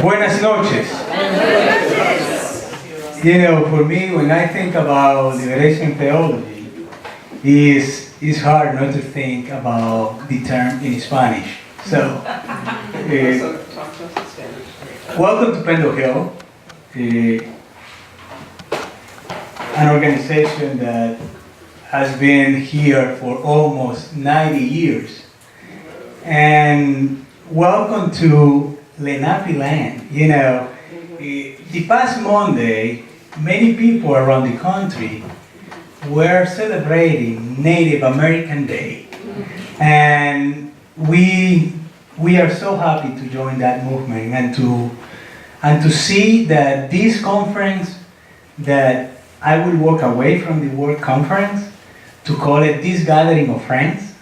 Buenas noches. You know, for me, when I think about liberation theology, it's hard not to think about the term in Spanish. So, welcome to Payday Hill, an organization that has been here for almost 90 years. And welcome to Lenape land. You know, the past Monday, many people around the country were celebrating Native American Day. And we are so happy to join that movement and to see that this conference, that I will walk away from the word conference to call it this gathering of friends,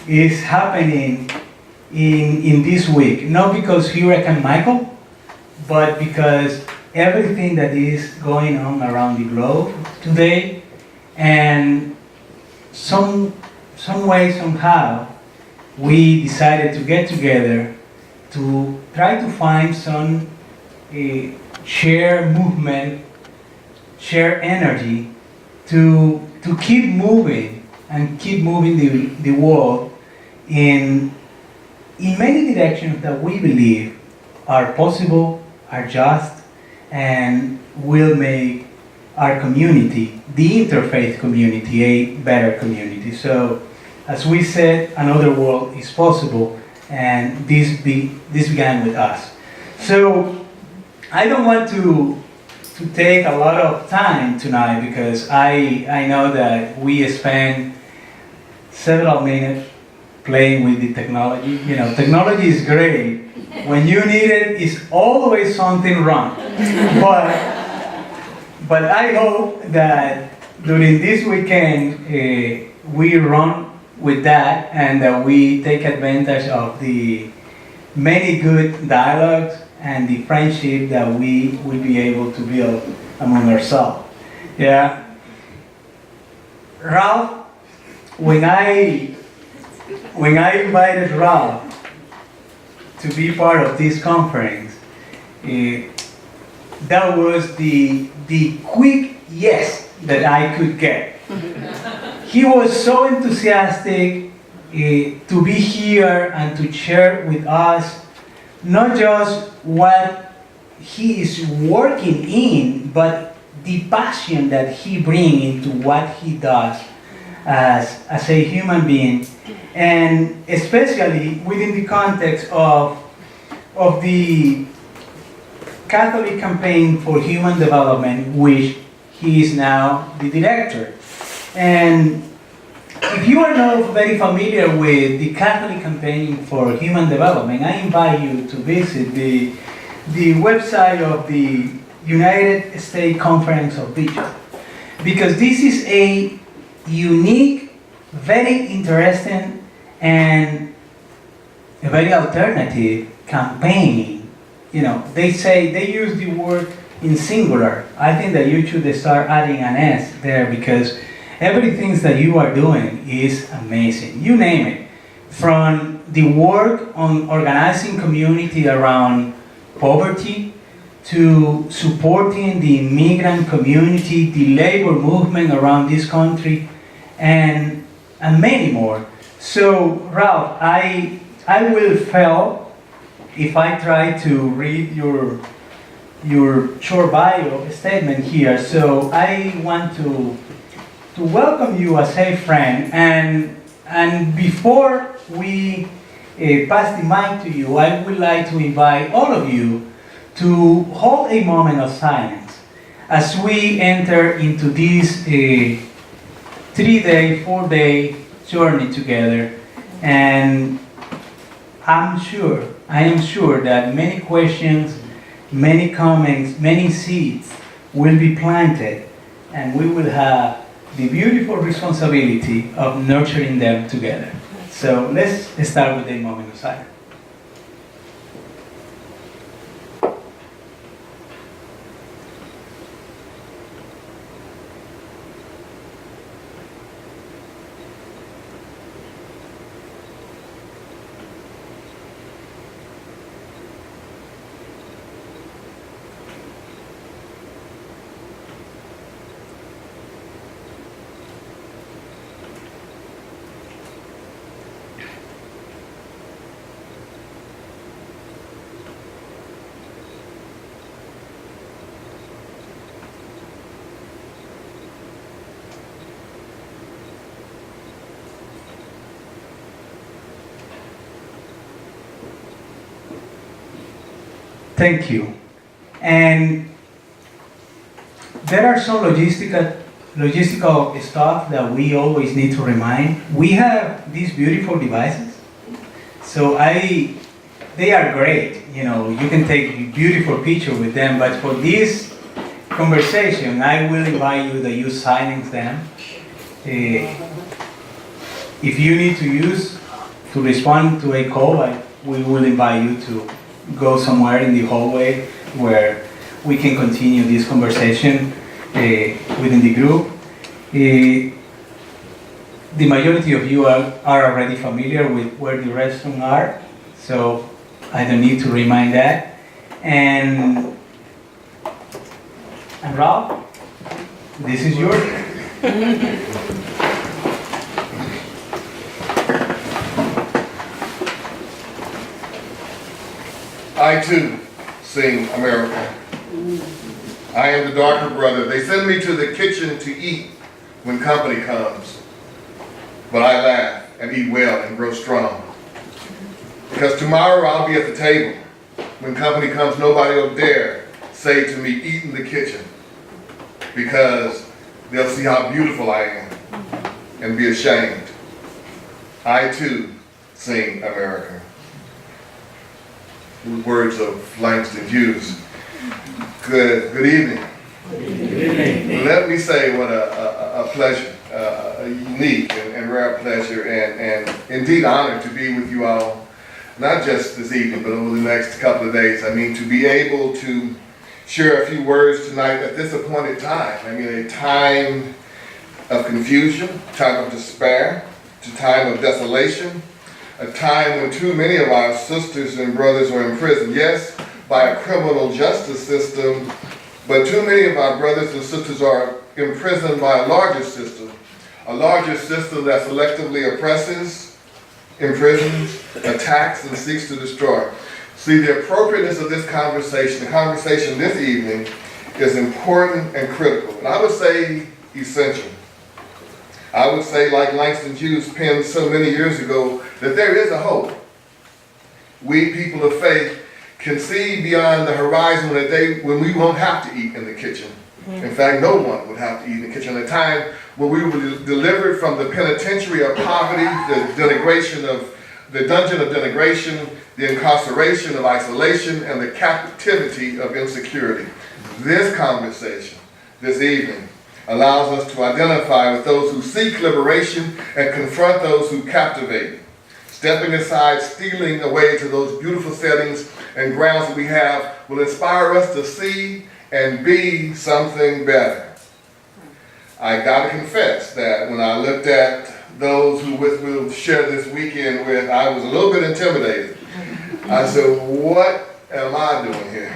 is happening in this week. Not because Hurricane Michael, but because everything that is going on around the globe today, and some way, somehow, we decided to get together to try to find some shared movement, shared energy to keep moving and keep moving the world in many directions that we believe are possible, are just, and will make our community, the interfaith community, a better community. So, as we said, another world is possible, and this began with us. So, I don't want to take a lot of time tonight because I know that we spend several minutes playing with the technology. You know, technology is great. When you need it, it's always something wrong. But I hope that during this weekend we run with that and that we take advantage of the many good dialogues and the friendship that we will be able to build among ourselves. Yeah. Ralph, when I invited Ralph to be part of this conference, that was the quick yes that I could get. He was so enthusiastic to be here and to share with us not just what he is working in, but the passion that he brings into what he does as a human being, and especially within the context of the Catholic Campaign for Human Development, which he is now the director. And if you are not very familiar with the Catholic Campaign for Human Development, I invite you to visit the website of the United States Conference of Bishops, because this is a unique, very interesting, and a very alternative campaign. You know, they use the word in singular. I think that you should start adding an S there, because everything that you are doing is amazing. You name it. From the work on organizing community around poverty, to supporting the immigrant community, the labor movement around this country, and many more. So, Ralph, I will fail if I try to read your short bio statement here. So I want to welcome you as a friend, and before we pass the mic to you, I would like to invite all of you to hold a moment of silence as we enter into this 3-day, 4-day journey together. And I am sure that many questions, many comments, many seeds will be planted, and we will have the beautiful responsibility of nurturing them together. So let's start with a moment of silence. Thank you. And there are some logistical stuff that we always need to remind. We have these beautiful devices, so they are great. You know, you can take a beautiful picture with them. But for this conversation, I will invite you that you silence them. If you need to respond to a call, we will invite you to go somewhere in the hallway where we can continue this conversation within the group. The majority of you are already familiar with where the restrooms are, so I don't need to remind that. And Ralph, this is yours. I too sing America. I am the darker brother. They send me to the kitchen to eat when company comes. But I laugh and eat well and grow strong. Because tomorrow I'll be at the table. When company comes, nobody will dare say to me, eat in the kitchen. Because they'll see how beautiful I am and be ashamed. I too sing America. Words of Langston Hughes. Good evening. Let me say what a pleasure, a unique and rare pleasure and indeed honor to be with you all, not just this evening, but over the next couple of days. I mean, to be able to share a few words tonight at this appointed time. I mean, a time of confusion, time of despair, a time of desolation, a time when too many of our sisters and brothers are in prison, yes, by a criminal justice system, but too many of our brothers and sisters are imprisoned by a larger system that selectively oppresses, imprisons, attacks, and seeks to destroy. See, the appropriateness of this conversation, the conversation this evening, is important and critical, and I would say essential. I would say, like Langston Hughes penned so many years ago, that there is a hope. We people of faith can see beyond the horizon a day when we won't have to eat in the kitchen. In fact, no one would have to eat in the kitchen. A time when we will be delivered from the penitentiary of poverty, the denigration of the dungeon of denigration, the incarceration of isolation, and the captivity of insecurity. This conversation this evening allows us to identify with those who seek liberation and confront those who captivate. Stepping aside, stealing away to those beautiful settings and grounds that we have will inspire us to see and be something better. I gotta confess that when I looked at those who we'll share this weekend with, I was a little bit intimidated. I said, what am I doing here?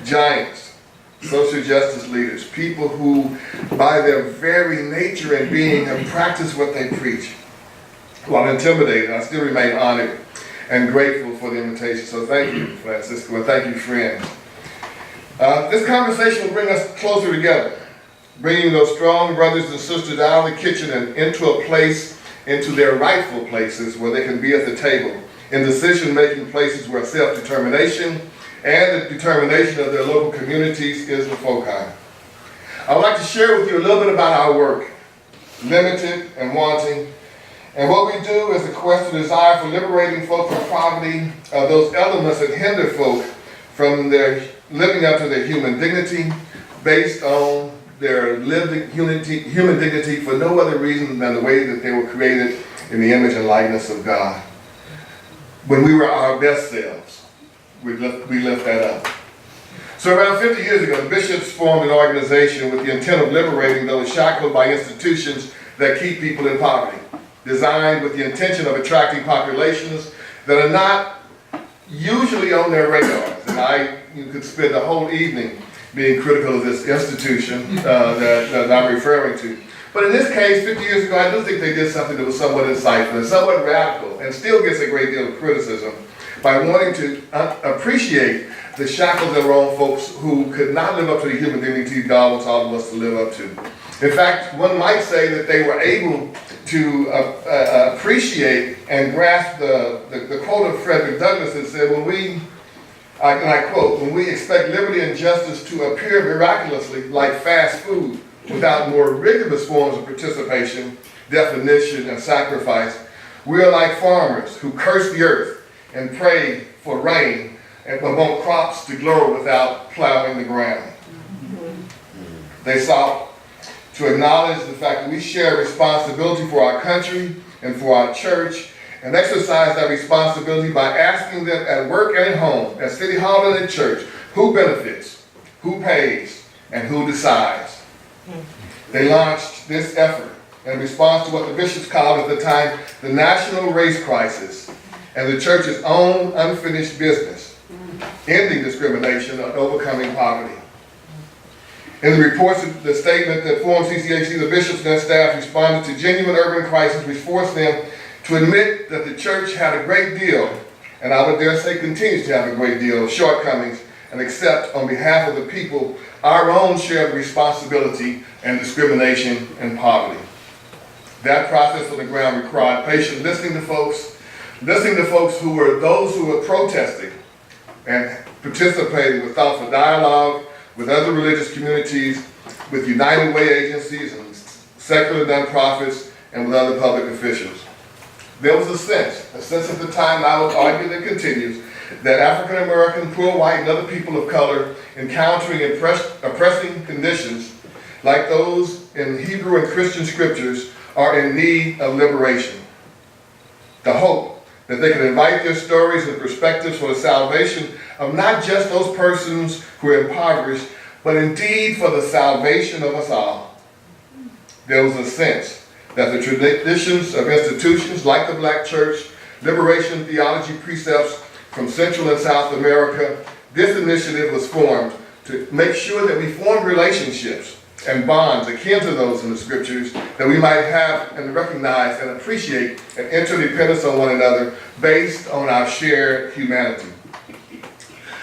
Giants, social justice leaders, people who by their very nature and being have practiced what they preach. Well, I'm intimidated. I still remain honored and grateful for the invitation. So thank you, Francisco, and thank you, friends. This conversation will bring us closer together, bringing those strong brothers and sisters out of the kitchen and into a place, into their rightful places where they can be at the table, in decision-making places where self-determination and the determination of their local communities is the foci. I would like to share with you a little bit about our work, limited and wanting. And what we do is a quest to desire for liberating folk from poverty, those elements that hinder folk from their living up to their human dignity, based on their lived human dignity for no other reason than the way that they were created in the image and likeness of God. When we were our best selves, we lift that up. So around 50 years ago, the bishops formed an organization with the intent of liberating those shackled by institutions that keep people in poverty, designed with the intention of attracting populations that are not usually on their radars. And you could spend the whole evening being critical of this institution that I'm referring to. But in this case, 50 years ago, I do think they did something that was somewhat insightful and somewhat radical, and still gets a great deal of criticism, by wanting to appreciate the shackles that were on folks who could not live up to the human dignity God wants all of us to live up to. In fact, one might say that they were able to appreciate and grasp the quote of Frederick Douglass that said, when we and I quote, "When we expect liberty and justice to appear miraculously like fast food without more rigorous forms of participation, definition, and sacrifice, we are like farmers who curse the earth and pray for rain and want crops to grow without plowing the ground." They sought to acknowledge the fact that we share responsibility for our country and for our church, and exercise that responsibility by asking them at work and at home, at City Hall and at church, who benefits, who pays, and who decides. They launched this effort in response to what the bishops called at the time the national race crisis and the church's own unfinished business, ending discrimination and overcoming poverty. In the reports of the statement that formed CCHC, the bishops and their staff responded to genuine urban crisis, which forced them to admit that the church had a great deal, and I would dare say continues to have a great deal of shortcomings, and accept on behalf of the people our own share of responsibility and discrimination and poverty. That process on the ground required patient listening to folks who were those who were protesting and participating with thoughtful dialogue with other religious communities, with United Way agencies and secular nonprofits, and with other public officials. There was a sense at the time, and I would argue that continues, that African American, poor white, and other people of color encountering oppressing conditions like those in Hebrew and Christian scriptures are in need of liberation. The hope that they can invite their stories and perspectives for the salvation of not just those persons who are impoverished, but indeed for the salvation of us all. There was a sense that the traditions of institutions like the Black Church, liberation theology precepts from Central and South America, this initiative was formed to make sure that we formed relationships and bonds akin to those in the scriptures, that we might have and recognize and appreciate an interdependence on one another based on our shared humanity.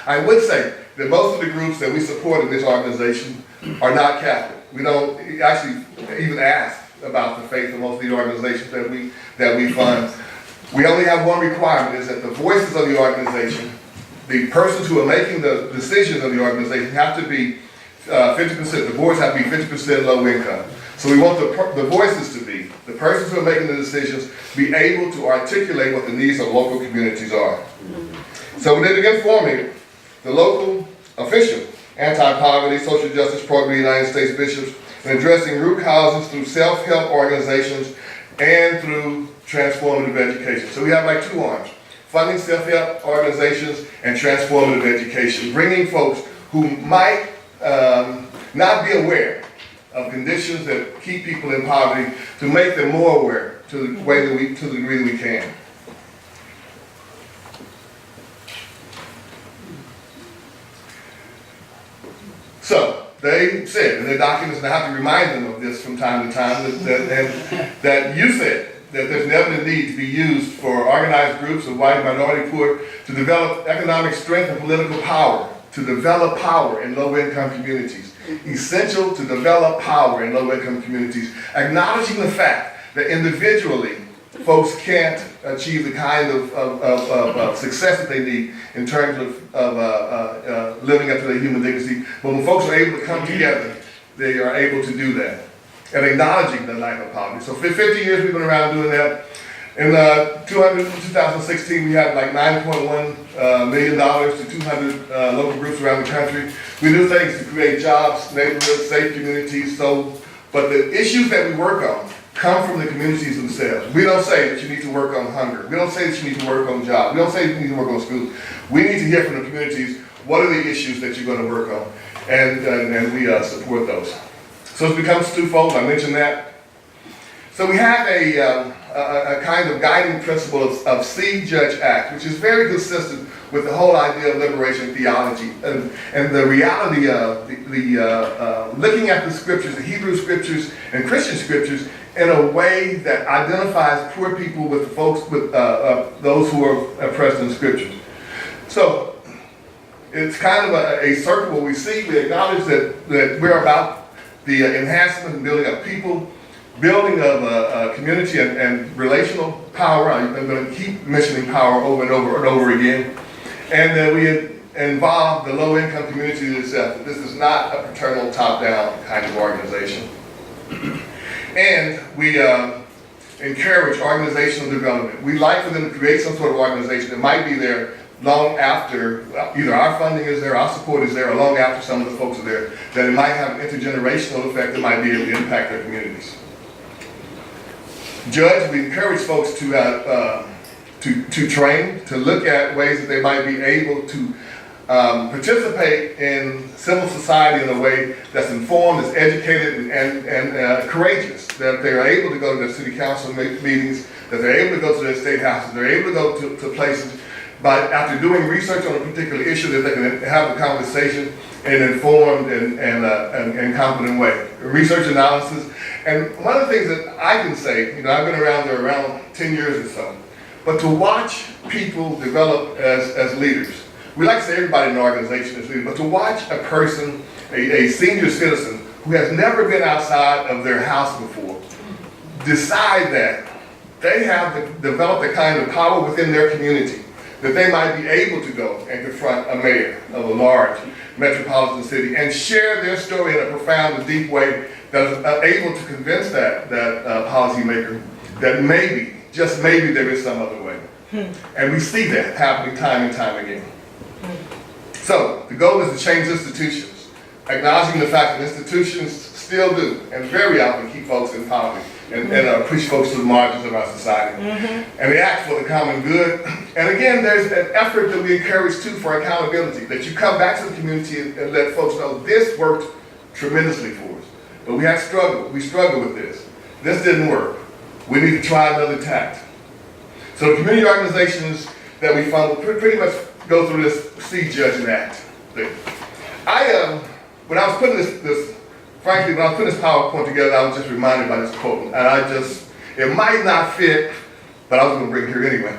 I would say that most of the groups that we support in this organization are not Catholic. We don't actually even ask about the faith of most of the organizations that we fund. We only have one requirement, is that the voices of the organization, the persons who are making the decisions of the organization, have to be 50%, the boards have to be 50% low income. So we want the voices to be, the persons who are making the decisions, be able to articulate what the needs of local communities are. So they began forming the local official anti-poverty social justice program of the United States bishops, and addressing root causes through self-help organizations and through transformative education. So we have like two arms: funding self-help organizations and transformative education, bringing folks who might not be aware of conditions that keep people in poverty, to make them more aware to the degree that we can. So they said in their documents, and I have to remind them of this from time to time, that you said that there's an evident need to be used for organized groups of white and minority poor to develop economic strength and political power, to develop power in low-income communities. Essential to develop power in low-income communities, acknowledging the fact that individually folks can't achieve the kind of success that they need in terms of living up to their human dignity. But when folks are able to come together, they are able to do that, and acknowledging the lack of poverty. So for 50 years we've been around doing that. In 2016, we had like $9.1 million to 200 local groups around the country. We do things to create jobs, neighborhoods, safe communities. But the issues that we work on come from the communities themselves. We don't say that you need to work on hunger. We don't say that you need to work on jobs. We don't say that you need to work on schools. We need to hear from the communities, what are the issues that you're going to work on? And we support those. So it becomes twofold, I mentioned that. So we have a kind of guiding principle of See, Judge, Act, which is very consistent with the whole idea of liberation theology and the reality of looking at the scriptures, the Hebrew scriptures and Christian scriptures, in a way that identifies poor people with the folks, with those who are oppressed in scriptures. So it's kind of a circle where we acknowledge that we're about the enhancement and building of people, building of a community and relational power. I'm going to keep mentioning power over and over and over again. And that we involve the low-income community itself. That this is not a paternal top-down kind of organization. And we encourage organizational development. We like for them to create some sort of organization that might be there long after either our funding is there, our support is there, or long after some of the folks are there, that it might have an intergenerational effect that might be able to impact their communities. Judge, we encourage folks to train, to look at ways that they might be able to participate in civil society in a way that's informed, that's educated, and courageous. That they are able to go to their city council meetings, that they're able to go to their state houses, they're able to go to places, but after doing research on a particular issue, that they can have a conversation in an informed and competent way. Research analysis. And one of the things that I can say, I've been around there around 10 years or so, but to watch people develop as leaders. We like to say everybody in an organization is leader, but to watch a person, a senior citizen who has never been outside of their house before, decide that they have developed a kind of power within their community that they might be able to go and confront a mayor of a large metropolitan city and share their story in a profound and deep way that is able to convince that policymaker that maybe, just maybe, there is some other way. And we see that happening time and time again. So the goal is to change institutions, acknowledging the fact that institutions still do, and very often keep folks in poverty and push folks to the margins of our society. And they act for the common good. And again, there's an effort that we encourage too for accountability, that you come back to the community and let folks know this worked tremendously for us. But we have struggled. We struggle with this. This didn't work. We need to try another tact. So the community organizations that we fund will pretty much go through this see, judge, and act thing. When I was putting frankly, when I was putting this PowerPoint together, I was just reminded by this quote, and it might not fit, but I was going to bring it here anyway.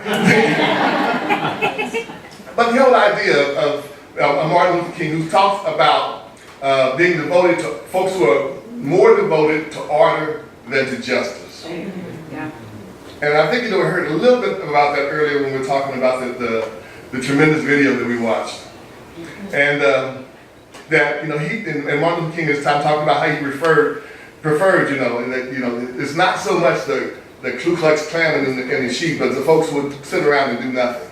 But the whole idea of Martin Luther King, who talks about being devoted to folks who are more devoted to order than to justice. Yeah. And I think we heard a little bit about that earlier when we were talking about the tremendous video that we watched. And that, he and Martin Luther King at his time talked about how he preferred, that, it's not so much the Ku Klux Klan and the sheep, but the folks who would sit around and do nothing.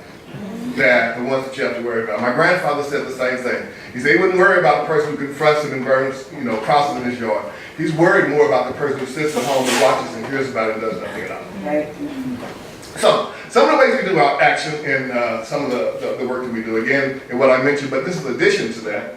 That the ones that you have to worry about. My grandfather said the same thing. He said he wouldn't worry about the person who confronts him and burns, crosses in his yard. He's worried more about the person who sits at home and watches and hears about it and does nothing at all. Right. So, some of the ways we do our action in some of the work that we do, again, and what I mentioned, but this is addition to that,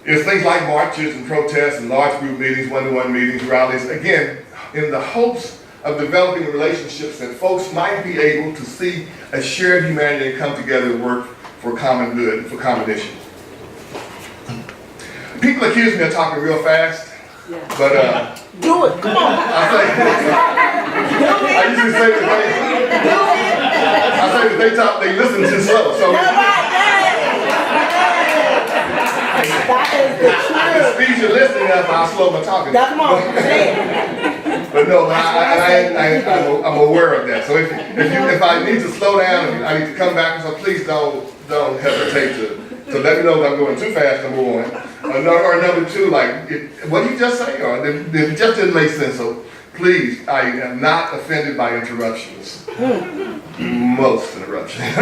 is things like marches and protests and large group meetings, one-to-one meetings, rallies, again, in the hopes of developing relationships that folks might be able to see a shared humanity and come together and work for common good, for common issues. People accuse me of talking real fast, but Do it, come on. I usually say that they talk, they listen too slow. So the speed you're listening at, I'll slow my talking. Come on, say it. But no, I'm aware of that. So if I need to slow down and I need to come back, so please don't hesitate to let me know if I'm going too fast, number one. Or number two, like, what did you just say? Or it just didn't make sense. So please, I am not offended by interruptions. Most interruptions.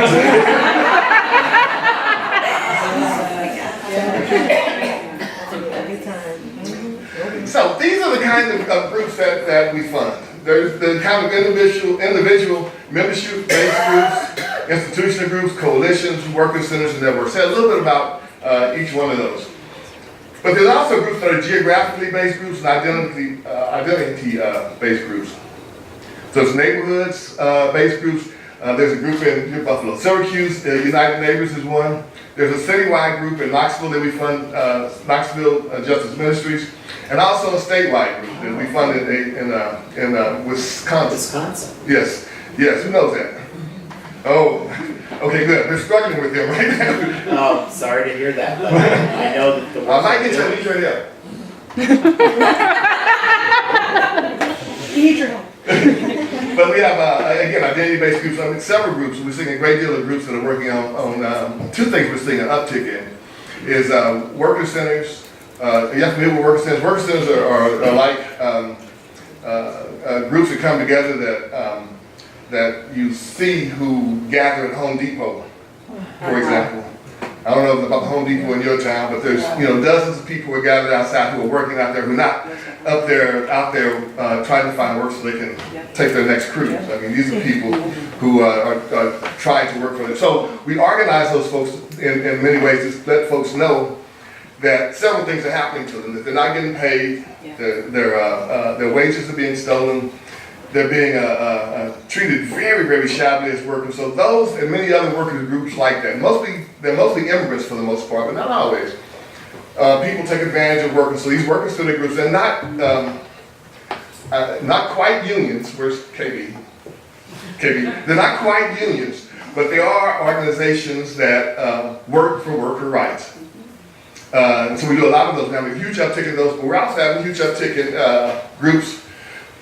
So these are the kind of groups that we fund. There's the kind of individual membership-based groups, institutional groups, coalitions, worker centers, and networks. Say a little bit about each one of those. But there's also groups that are geographically based groups and identity-based groups. So it's neighborhoods-based groups. There's a group in Buffalo, Syracuse. United Neighbors is one. There's a citywide group in Knoxville that we fund, Knoxville Justice Ministries, and also a statewide group that we fund in Wisconsin. Yes, who knows that? Oh, okay, good. We're struggling with them right now. Oh, sorry to hear that. But I know that the I might get you a need your help. Need your help. But we have, again, identity-based groups. I mean, several groups. We're seeing a great deal of groups that are working on two things we're seeing an uptick in. Is worker centers. You have to deal with worker centers. Worker centers are like groups that come together that you see who gather at Home Depot, for example. I don't know about the Home Depot in your town, but there's dozens of people who are gathered outside who are working out there who are not out there trying to find work so they can take their next cruise. I mean, these are people who are trying to work for them. So we organize those folks in many ways to let folks know that several things are happening to them, that they're not getting paid, their wages are being stolen, they're being treated very, very shabbily as workers. So those and many other workers groups like that, they're mostly immigrants for the most part, but not always. People take advantage of workers. So these workers center groups, they're not quite unions. Where's KB? KB. They're not quite unions, but they are organizations that work for worker rights. So we do a lot of those now. We have a huge uptick in those, but we're also having a huge uptick in groups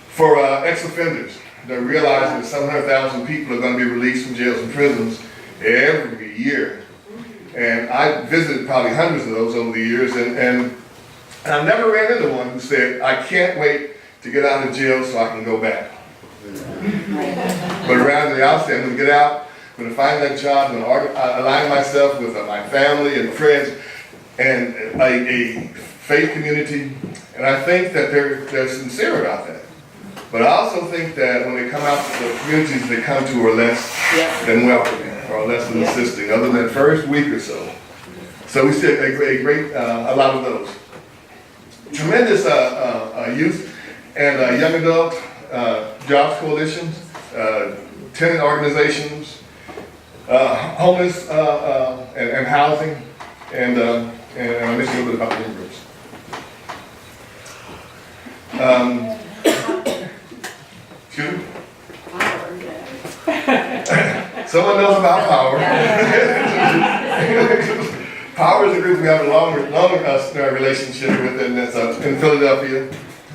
for ex-offenders. They're realizing that 700,000 people are going to be released from jails and prisons every year. And I visited probably hundreds of those over the years, and I never ran into one who said, I can't wait to get out of jail so I can go back. But rather the outset, I'm going to get out, I'm going to find that job, I'm going to align myself with my family and friends and a faith community. And I think that they're sincere about that. But I also think that when they come out to the communities they come to are less than welcoming or less than assisting, other than the first week or so. So we see a lot of those. Tremendous youth and young adult jobs coalitions, tenant organizations, homeless and housing, and I mentioned a little bit about the immigrants. Excuse me? Someone knows about Power. Power is a group we have a long relationship with, and it's in Philadelphia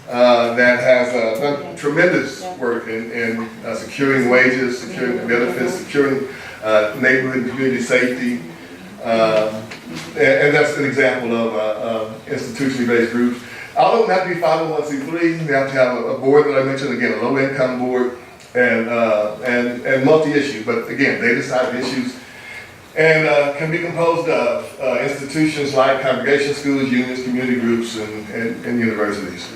that has done tremendous work in securing wages, securing benefits, securing neighborhood and community safety. And that's an example of institutionally based groups. All of them have to be 501c3. They have to have a board that I mentioned, again, a low-income board, and multi-issue. But again, they decide the issues and can be composed of institutions like congregation schools, unions, community groups, and universities.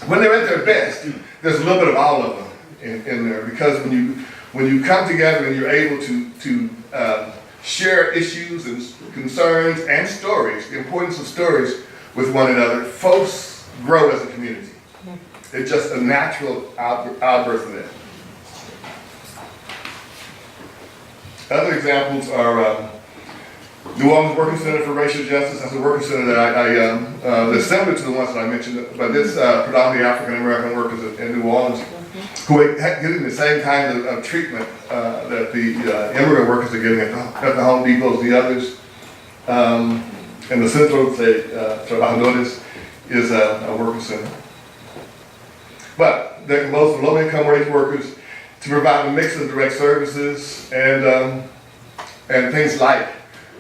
When they're at their best, there's a little bit of all of them in there, because when you come together and you're able to share issues and concerns and stories, the importance of stories with one another, folks grow as a community. It's just a natural outburst of that. Other examples are New Orleans Working Center for Racial Justice. That's a working center that that's similar to the ones that I mentioned, but this predominantly African American workers in New Orleans who are getting the same kind of treatment that the immigrant workers are getting at the Home Depots and the others. And the Centro de Trabajadores is a working center. But they're composed of low-income wage workers to provide a mix of direct services and things like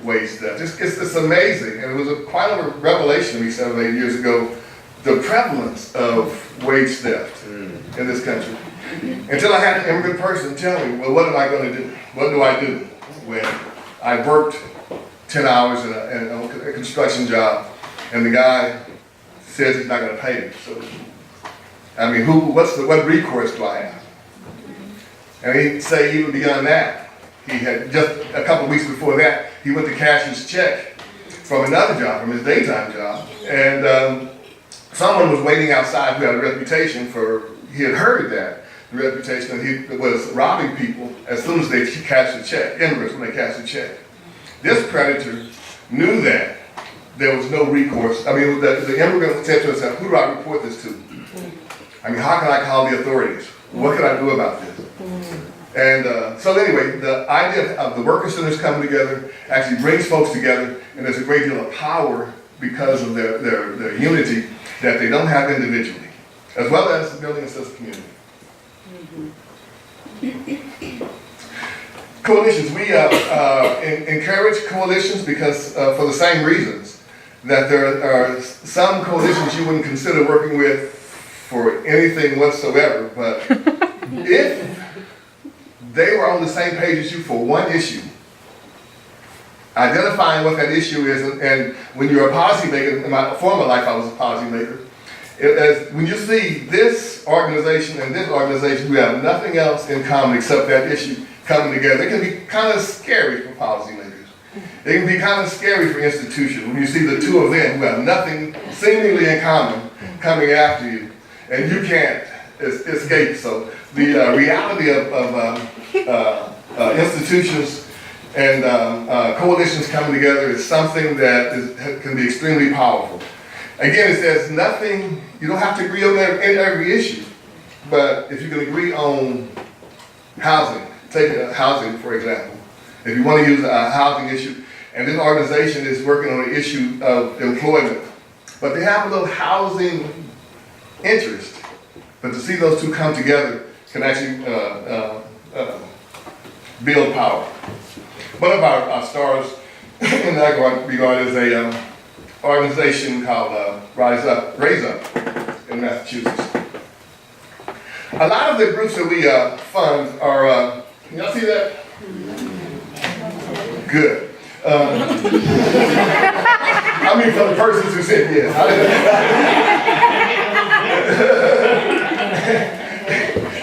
wage theft. It's amazing, and it was quite a revelation to me 7 or 8 years ago, the prevalence of wage theft in this country. Until I had an immigrant person tell me, well, what am I going to do? What do I do when I worked 10 hours in a construction job and the guy says he's not going to pay me? So, I mean, what recourse do I have? And he'd say even beyond that, he had just a couple of weeks before that, he went to cash his check from another job, from his daytime job, and someone was waiting outside who had a reputation for, he had heard that, the reputation that he was robbing people as soon as they cashed a check, immigrants when they cashed a check. This predator knew that there was no recourse. I mean, the immigrant said to himself, who do I report this to? I mean, how can I call the authorities? What can I do about this? And so anyway, the idea of the worker centers coming together actually brings folks together, and there's a great deal of power because of their unity that they don't have individually, as well as building a sense of community. Coalitions, we encourage coalitions because for the same reasons that there are some coalitions you wouldn't consider working with for anything whatsoever, but if they were on the same page as you for one issue, identifying what that issue is, and when you're a policymaker, in my former life I was a policymaker, when you see this organization and this organization who have nothing else in common except that issue coming together, it can be kind of scary for policymakers. It can be kind of scary for institutions when you see the two of them who have nothing seemingly in common coming after you, and you can't escape. So the reality of institutions and coalitions coming together is something that can be extremely powerful. Again, it says nothing, you don't have to agree on every issue, but if you can agree on housing, take housing for example. If you want to use a housing issue, and this organization is working on the issue of employment, but they have a little housing interest, but to see those two come together can actually build power. One of our stars in that regard is a organization called Raise Up in Massachusetts. A lot of the groups that we fund are, can y'all see that? Good. I mean for the persons who said yes.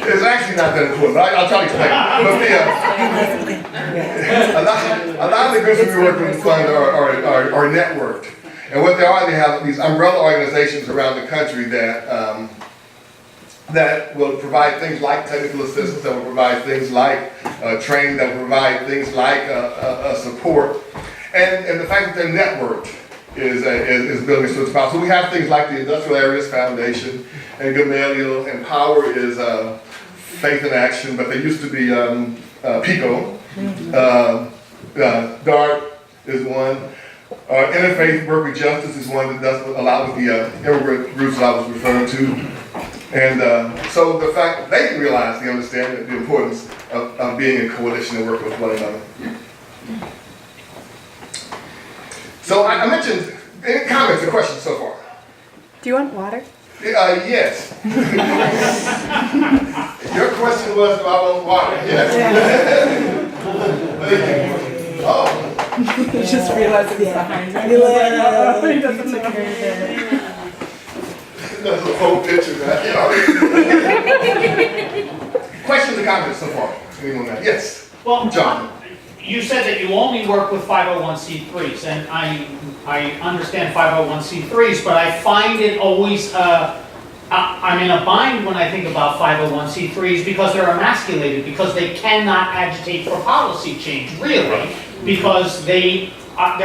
It's actually not that important, but I'll try to explain. But a lot of the groups that we work with fund are networked. And what they have these umbrella organizations around the country that will provide things like technical assistance, that will provide things like training, that will provide things like support. And the fact that they're networked is building so it's powerful. So we have things like the Industrial Areas Foundation, and Gamaliel, and Power is Faith in Action, but they used to be PICO. DART is one. Interfaith Work with Justice is one that does a lot with the immigrant groups that I was referring to. And so the fact that they realize, they understand the importance of being in coalition and working with one another. So I mentioned, any comments or questions so far? Do you want water? Yes. Your question was about I want water. Yes. Oh. Just realized it was behind me. He doesn't look very That's a whole picture, man. Questions or comments so far? Anyone else? Yes. Well, John. You said that you only work with 501c3s, and I understand 501c3s, but I find it always, I'm in a bind when I think about 501c3s because they're emasculated, because they cannot agitate for policy change, really, because their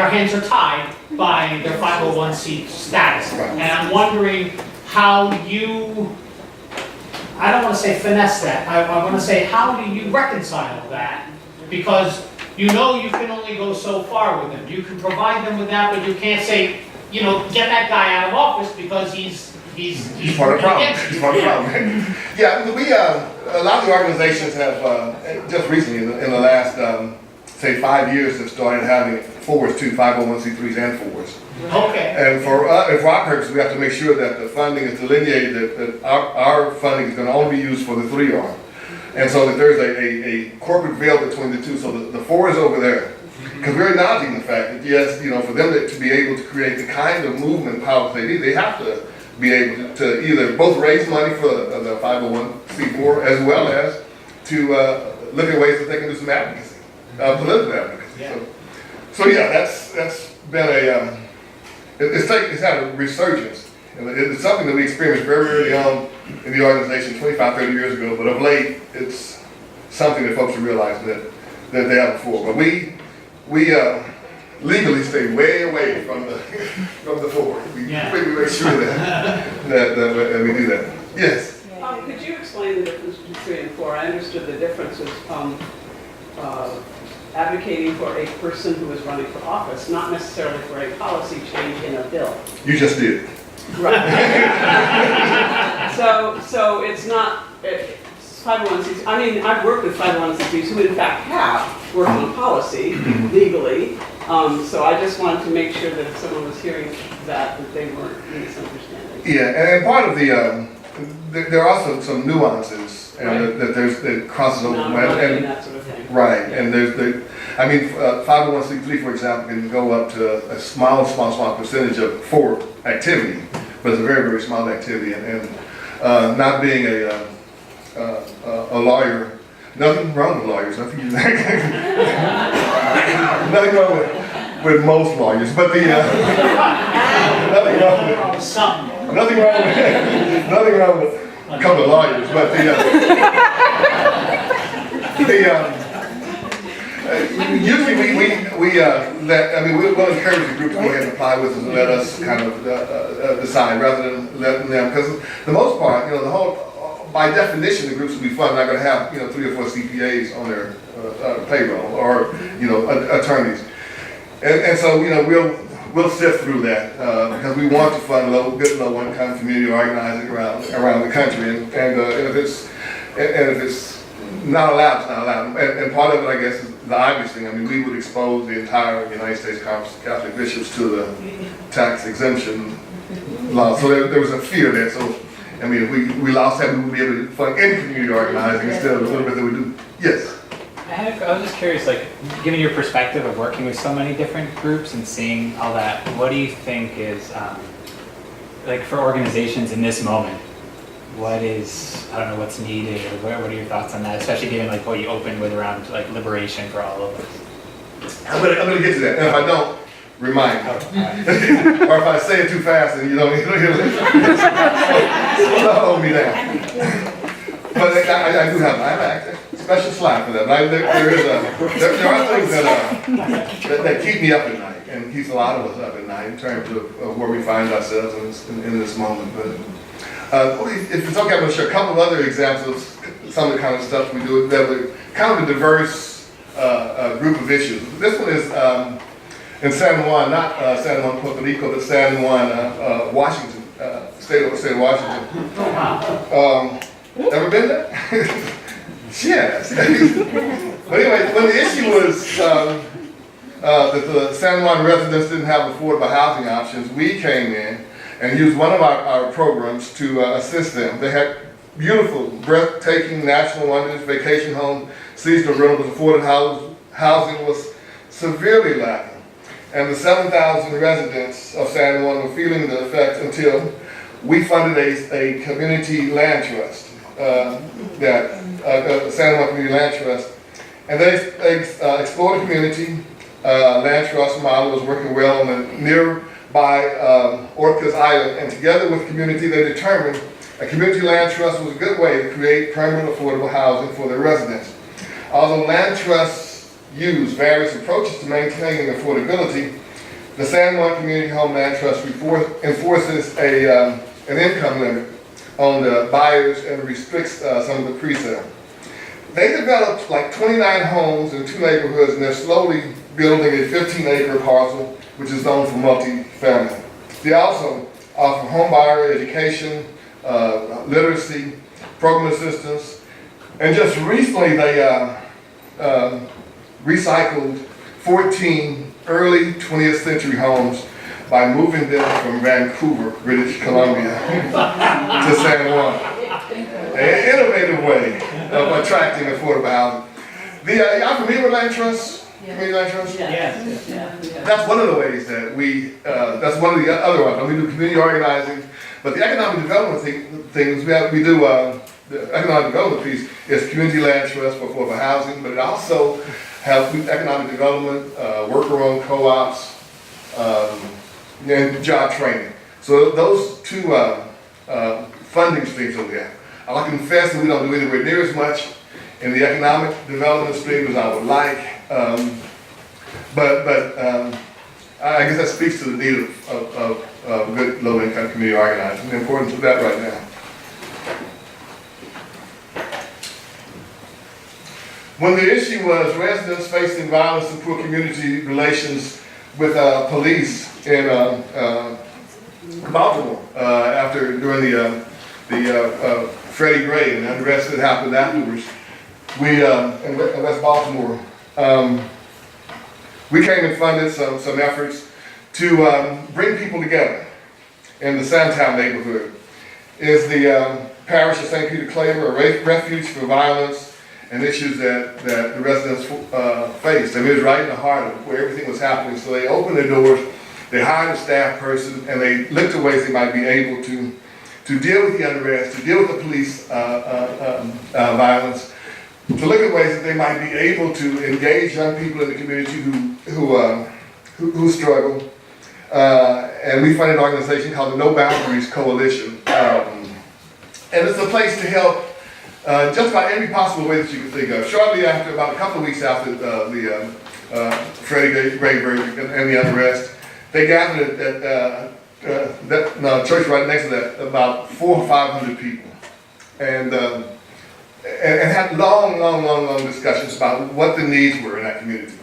hands are tied by their 501c status. And I'm wondering how you, I don't want to say finesse that, I want to say how do you reconcile that? Because you know you can only go so far with them. You can provide them with that, but you can't say, you know, get that guy out of office because he's part of the problem. He's part of the problem. Yeah, we a lot of the organizations have just recently in the last say 5 years have started having 4s too, 501c3s and 4s. Okay. And for our purposes, we have to make sure that the funding is delineated, that our funding is going to only be used for the 3R. And so that there's a corporate veil between the two, so the 4 is over there. Because we're acknowledging the fact that yes, you know, for them to be able to create the kind of movement and power they need, they have to be able to either both raise money for the 501c4 as well as to look at ways that they can do some advocacy, political advocacy. Yeah. So yeah, that's been a, it's had a resurgence. And it's something that we experienced very early on in the organization 25, 30 years ago, but of late, it's something that folks are realizing that they have before. But we legally stay way away from the 4. We make sure that we do that. Yes? Could you explain the difference between 3 and 4? I understood the differences advocating for a person who is running for office, not necessarily for a policy change in a bill. You just did. Right. So it's not, 501c3, I mean, I've worked with 501c3s who in fact have worked on policy legally. So I just wanted to make sure that if someone was hearing that they weren't misunderstanding. Yeah, and part of the, there are also some nuances and Right. that crosses over. Non-money and that sort of thing. Right, Yeah. and I mean, 501c3, for example, can go up to a small percentage of for activity, but it's a very, very small activity. And not being a lawyer, nothing wrong with lawyers, nothing wrong with most lawyers, but nothing wrong with Some. nothing wrong with a couple of lawyers, but usually we'll encourage the group to go ahead and apply with us and let us kind of decide rather than letting them, because the most part, the whole, by definition, the groups will be fun. They're not going to have 3 or 4 CPAs on their payroll or attorneys, and so we'll sift through that because we want to fund good low-income community organizing around the country, and if it's not allowed, it's not allowed. And part of it, I guess, is the obvious thing. I mean, we would expose the entire United States Catholic bishops to the tax exemption law. So there was a fear there. So, I mean, if we lost that, we would be able to fund any community organizing instead of a little bit that we do. Yes? I was just curious, like, given your perspective of working with so many different groups and seeing all that, what do you think is, like, for organizations in this moment, what is, I don't know, what's needed, or what are your thoughts on that, especially given, like, what you opened with around, like, liberation for all of us? I'm gonna get to that, and if I don't, remind me. Or if I say it too fast and you don't hear it, don't hold me down. But I have a special slide for that. There are things that keep me up at night, and keeps a lot of us up at night in terms of where we find ourselves in this moment. But if it's okay, I'm going to share a couple of other examples of some of the kind of stuff we do that are kind of a diverse group of issues. This one is in San Juan, not San Juan, Puerto Rico, but San Juan, Washington, state of Washington. Ever been there? Yes. But anyway, when the issue was that the San Juan residents didn't have affordable housing options, we came in and used one of our programs to assist them. They had beautiful, breathtaking national wonders, vacation homes, seasonal rentals, affordable housing was severely lacking. And the 7,000 residents of San Juan were feeling the effects until we funded a community land trust. The San Juan Community Land Trust, and they explored the community land trust model was working well on the nearby Orcas Island, and together with the community, they determined a community land trust was a good way to create permanent affordable housing for their residents. Although land trusts use various approaches to maintaining affordability, the San Juan Community Home Land Trust enforces an income limit on the buyers and restricts some of the pre-sale. They developed like 29 homes in 2 neighborhoods, and they're slowly building a 15-acre parcel, which is zoned for multi-family. They also offer home buyer education, literacy, program assistance, and just recently they recycled 14 early 20th century homes by moving them from Vancouver, British Columbia, to San Juan. An innovative way of attracting affordable housing. Y'all familiar with land trusts? Community land trusts? Yes. That's one of the ways that that's one of the other ones. We do community organizing, but the economic development things, we do, the economic development piece is community land trust for affordable housing, but it also has economic development, worker-owned co-ops, and job training. So those 2 funding streams over there. I'll confess that we don't do anywhere near as much in the economic development stream as I would like, but I guess that speaks to the need of good low-income community organizing, the importance of that right now. When the issue was residents facing violence and poor community relations with police in Baltimore during the Freddie Gray and the unrest that happened afterwards, we, in West Baltimore, we came and funded some efforts to bring people together in the Sandtown neighborhood. Is the parish of St. Peter Claver a refuge for violence and issues that the residents faced? I mean, it was right in the heart of where everything was happening. So they opened their doors, they hired a staff person, and they looked at ways they might be able to deal with the unrest, to deal with the police violence, to look at ways that they might be able to engage young people in the community who struggle. And we funded an organization called the No Boundaries Coalition. And it's a place to help just about every possible way that you can think of. Shortly after, about a couple of weeks after the Freddie Gray verdict and the unrest, they gathered at that church right next to that, about 400 or 500 people. And had long discussions about what the needs were in that community.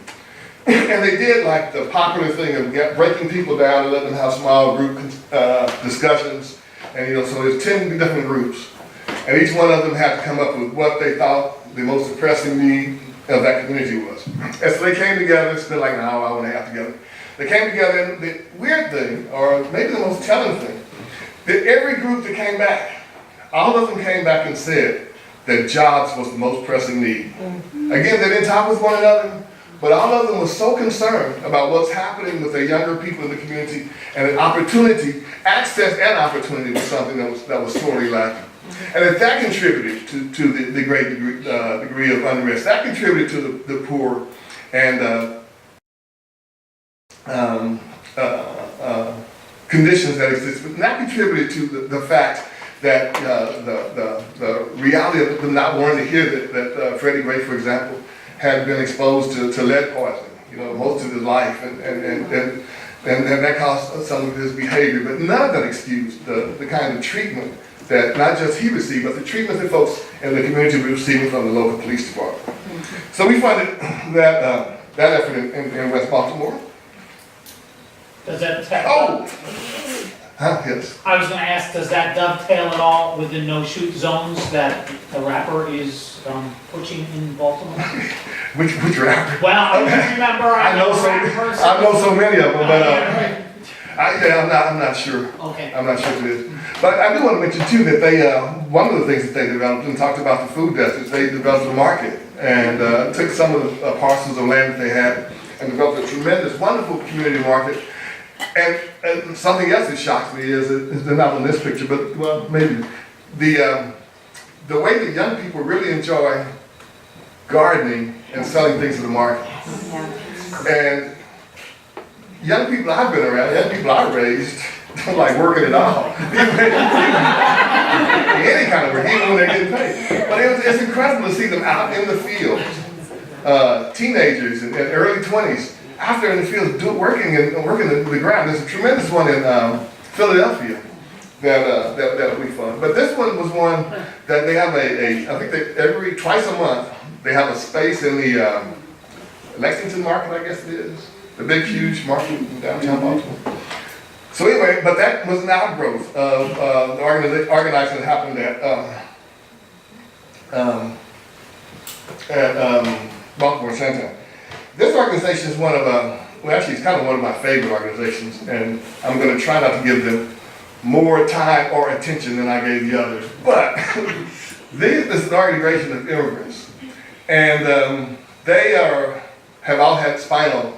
And they did like the popular thing of breaking people down and letting them have small group discussions. And so there's 10 different groups. And each one of them had to come up with what they thought the most pressing need of that community was. And so they came together, it's been like an hour and a half together. They came together, and the weird thing, or maybe the most telling thing, that every group that came back, all of them came back and said that jobs was the most pressing need. Again, they didn't talk with one another, but all of them were so concerned about what's happening with the younger people in the community, and an opportunity, access and opportunity was something that was sorely lacking. And that contributed to the great degree of unrest. That contributed to the poor and conditions that exist. But that contributed to the fact that the reality of them not wanting to hear that Freddie Gray, for example, had been exposed to lead poisoning, most of his life, and that caused some of his behavior. But none of that excused the kind of treatment that not just he received, but the treatment that folks in the community were receiving from the local police department. So we funded that effort in West Baltimore. Does that Yes. I was going to ask, does that dovetail at all with the no-shoot zones that the rapper is pushing in Baltimore? Which rapper? Well, I don't remember. I know so many of them, but I'm not sure. Okay. I'm not sure if it is. But I do want to mention too that they one of the things that they developed and talked about the food deserts, they developed a market and took some of the parcels of land that they had and developed a tremendous, wonderful community market. And something else that shocks me is they're not on this picture, but well, maybe the way that young people really enjoy gardening and selling things to the market. And young people I've been around, young people I raised, don't like working at all. Any kind of work, even when they're getting paid. But it's incredible to see them out in the field, teenagers in early 20s. Out there in the field working the ground. There's a tremendous one in Philadelphia that we fund. But this one was one that they have I think twice a month, they have a space in the Lexington market, I guess it is. The big, huge market in downtown Baltimore. So anyway, but that was an outgrowth of the organizing that happened at Baltimore Center. This organization is one of, actually it's kind of one of my favorite organizations, and I'm going to try not to give them more time or attention than I gave the others. But this is an organization of immigrants, and they have all had spinal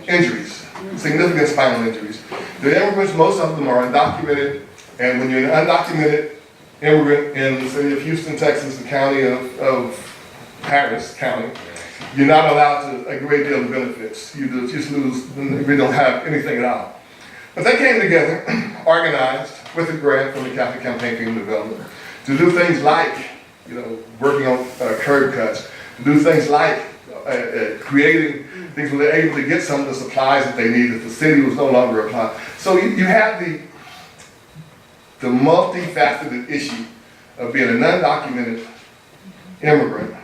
injuries, significant spinal injuries. The immigrants, most of them are undocumented, and when you're an undocumented immigrant in the city of Houston, Texas, the county of Harris County, you're not allowed to a great deal of benefits. You just lose, we don't have anything at all. But they came together, organized with a grant from the Catholic Campaign for Human Development, to do things like, working on curb cuts, to do things like creating things where they're able to get some of the supplies that they needed. The city was no longer applying. So you have the multifaceted issue of being an undocumented immigrant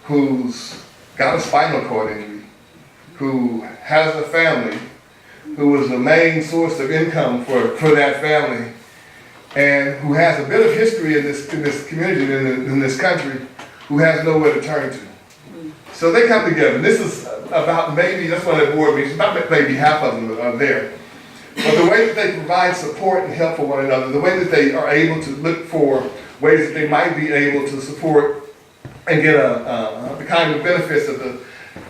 who's got a spinal cord injury, who has a family, who was the main source of income for that family, and who has a bit of history in this community, in this country, who has nowhere to turn to. So they come together. And this is about maybe, that's why that board meetings, about maybe half of them are there. But the way that they provide support and help for one another, the way that they are able to look for ways that they might be able to support and get the kind of benefits that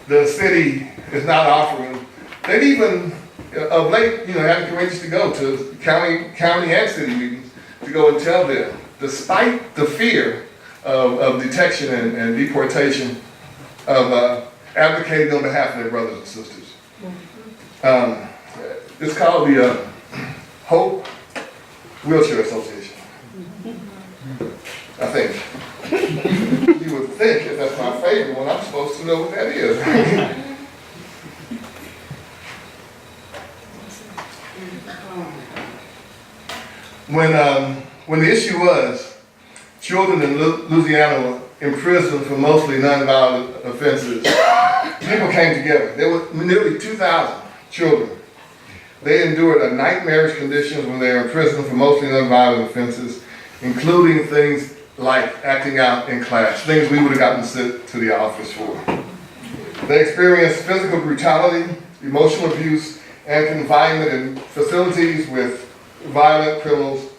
the city is not offering. They've even, of late, had the courage to go to county and city meetings to go and tell them, despite the fear of detection and deportation, of advocating on behalf of their brothers and sisters. It's called the Hope Wheelchair Association. I think. You would think if that's my favorite one, I'm supposed to know what that is. When the issue was children in Louisiana were imprisoned for mostly nonviolent offenses, people came together. There were nearly 2,000 children. They endured nightmarish conditions when they were imprisoned for mostly nonviolent offenses, including things like acting out in class, things we would have gotten sent to the office for. They experienced physical brutality, emotional abuse, and confinement in facilities with violent criminals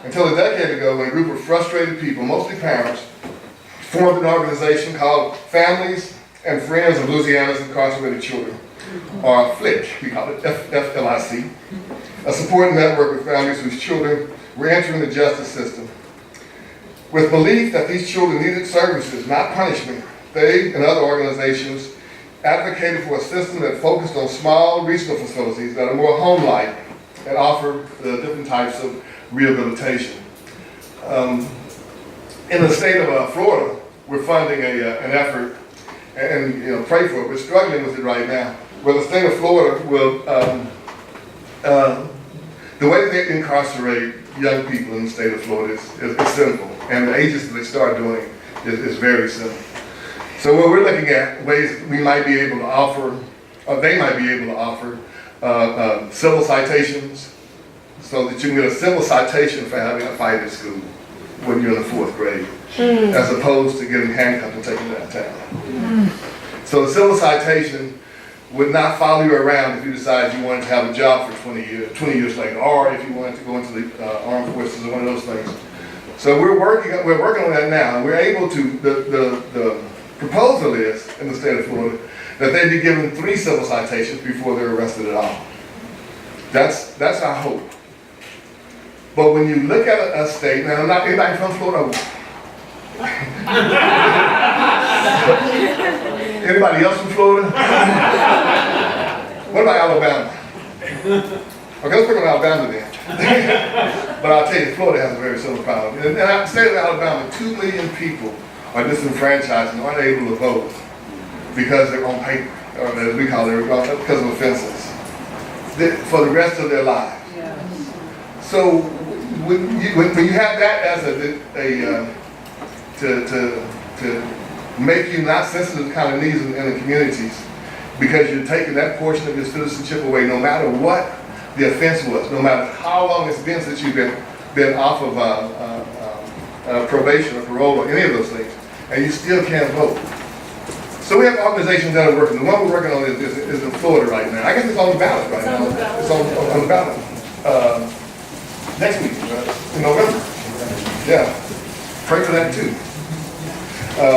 until a decade ago when a group of frustrated people, mostly parents, formed an organization called Families and Friends of Louisiana's Incarcerated Children, or FLIC, we call it FLIC, a support network of families whose children were entering the justice system. With belief that these children needed services, not punishment, they and other organizations advocated for a system that focused on small regional facilities that are more home-like and offer different types of rehabilitation. In the state of Florida, we're funding an effort, and pray for it. We're struggling with it right now. Where the state of Florida will, the way that they incarcerate young people in the state of Florida is simple, and the ages that they start doing is very simple. So what we're looking at ways we might be able to offer, or they might be able to offer, civil citations, so that you can get a civil citation for having a fight at school when you're in the 4th grade, as opposed to getting handcuffed and taken downtown. So the civil citation would not follow you around if you decided you wanted to have a job for 20 years later, or if you wanted to go into the armed forces or one of those things. So we're working on that now, and we're able to. The proposal is in the state of Florida that they be given 3 civil citations before they're arrested at all. That's our hope. But when you look at a state, now I'm not anybody from Florida. Anybody else from Florida? What about Alabama? Okay, let's pick on Alabama then. But I'll tell you, Florida has a very similar problem. In the state of Alabama, 2 million people are disenfranchised and aren't able to vote because they're on paper, or as we call it, because of offenses, for the rest of their lives. So when you have that as to make you not sensitive to kind of needs in the communities, because you're taking that portion of your citizenship away, no matter what the offense was, no matter how long it's been since you've been off of probation or parole or any of those things, and you still can't vote. So we have organizations that are working. The one we're working on is in Florida right now. I guess it's on the ballot right now. It's on the ballot. Next week, in November. Yeah. Pray for that too.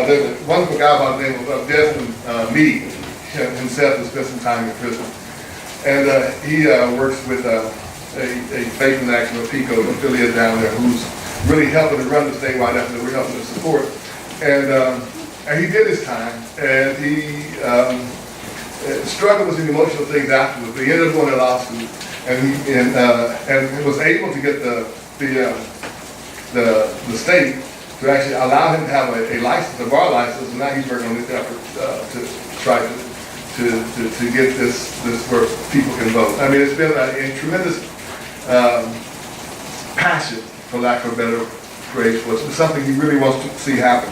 There's a wonderful guy by the name of Desmond Meade himself who spent some time in prison. And he works with a Faith in Action, or PICO affiliate down there, who's really helping to run the statewide effort that we're helping to support. And he did his time, and he struggled with some emotional things afterwards. But he ended up going to law school, and was able to get the state to actually allow him to have a license, a bar license, and now he's working on this effort to try to get this where people can vote. I mean, it's been a tremendous passion, for lack of a better phrase, for it's something he really wants to see happen.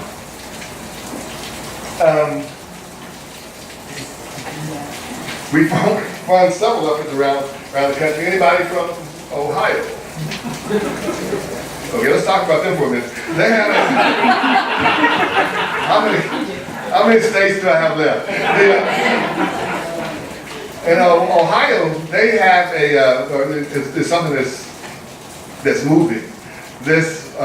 We found several efforts around the country. Anybody from Ohio? Okay, let's talk about them for a minute. They have how many states do I have left? In Ohio, they have it's something that's moving. This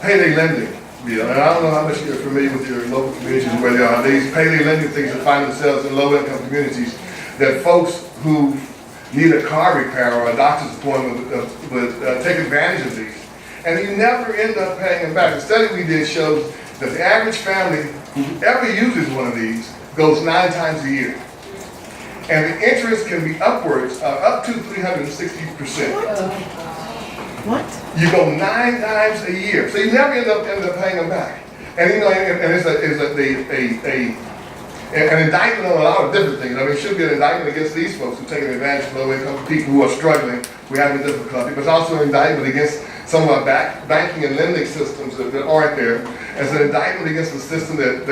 payday lending deal, and I don't know how much you're familiar with your local communities and where they are. These payday lending things that find themselves in low-income communities, that folks who need a car repair or a doctor's appointment would take advantage of these. And you never end up paying them back. The study we did shows that the average family who ever uses one of these goes 9 times a year. And the interest can be upwards of up to 360%. What? You go 9 times a year. So you never end up paying them back. And you know, and it's an indictment on a lot of different things. I mean, it should be an indictment against these folks who are taking advantage of low-income people who are struggling, who are having difficulty, but it's also an indictment against some of our banking and lending systems that aren't there, as an indictment against a system that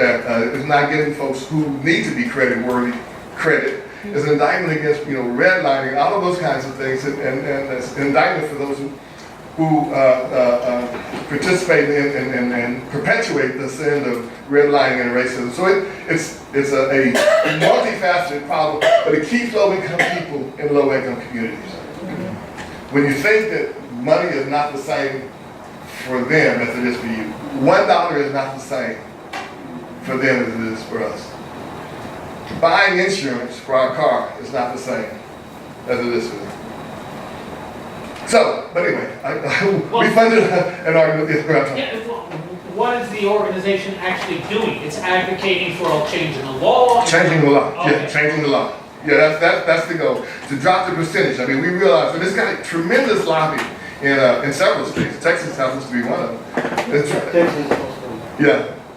is not giving folks who need to be credit-worthy credit. It's an indictment against, redlining, all of those kinds of things, and it's an indictment for those who participate in and perpetuate the sin of redlining and racism. So it's a multifaceted problem, but it keeps low-income people in low-income communities. When you think that money is not the same for them as it is for you, $1 is not the same for them as it is for us. Buying insurance for our car is not the same as it is for them. So, but anyway, we funded an argument. What is the organization actually doing? It's advocating for a change in the law? Changing the law, Okay. yeah, changing the law. Yeah, that's the goal, to drop the percentage. I mean, we realize, and it's got a tremendous lobby in several states. Texas happens to be one of them.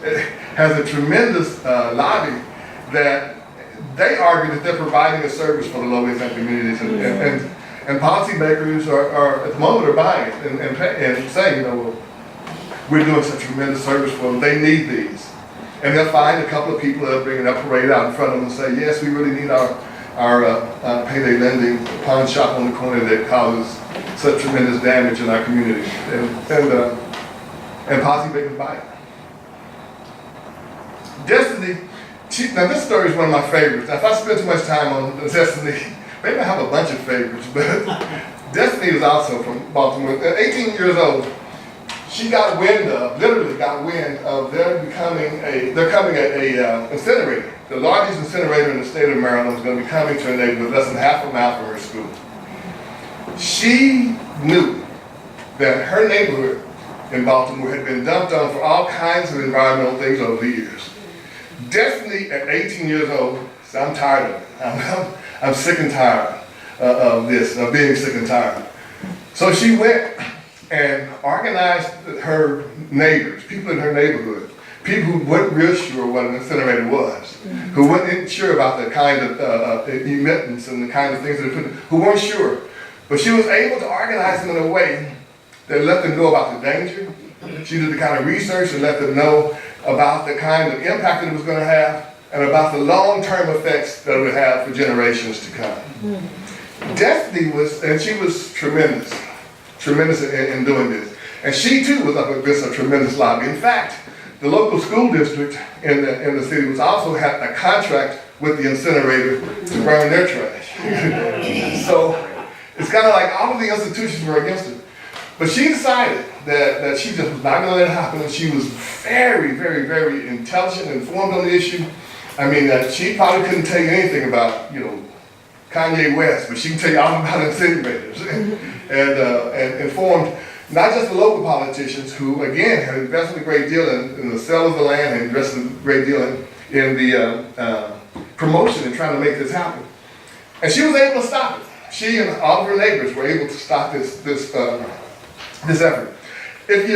It has a tremendous lobby that they argue that they're providing a service for the low-income communities, and policymakers are at the moment are buying it and saying, well, we're doing such tremendous service for them. They need these, and they'll find a couple of people that'll bring a parade out in front of them and say, yes, we really need our payday lending pawn shop on the corner that causes such tremendous damage in our community, and policymakers buy it. Destiny. Now this story is one of my favorites. If I spend too much time on Destiny, maybe I have a bunch of favorites, but Destiny is also from Baltimore. At 18 years old, she literally got wind of they're coming a incinerator. The largest incinerator in the state of Maryland was going to be coming to a neighborhood less than half a mile from her school. She knew that her neighborhood in Baltimore had been dumped on for all kinds of environmental things over the years. Destiny, at 18 years old, said, I'm tired of it. I'm sick and tired of this, of being sick and tired. So she went and organized her neighbors, people in her neighborhood, people who weren't real sure what an incinerator was, who weren't sure about the kind of emittance and the kind of things that who weren't sure. But she was able to organize them in a way that let them know about the danger. She did the kind of research that let them know about the kind of impact that it was going to have and about the long-term effects that it would have for generations to come. Destiny she was tremendous in doing this. And she too was up against a tremendous lobby. In fact, the local school district in the city was also had a contract with the incinerator to burn their trash. So it's kind of like all of the institutions were against it. But she decided that she just was not going to let it happen, and she was very, very, very intelligent and informed on the issue. I mean, she probably couldn't tell you anything about, Kanye West, but she can tell you all about incinerators, and informed not just the local politicians who, again, had invested a great deal in the sale of the land and invested a great deal in the promotion and trying to make this happen. And she was able to stop it. She and all of her neighbors were able to stop this effort. If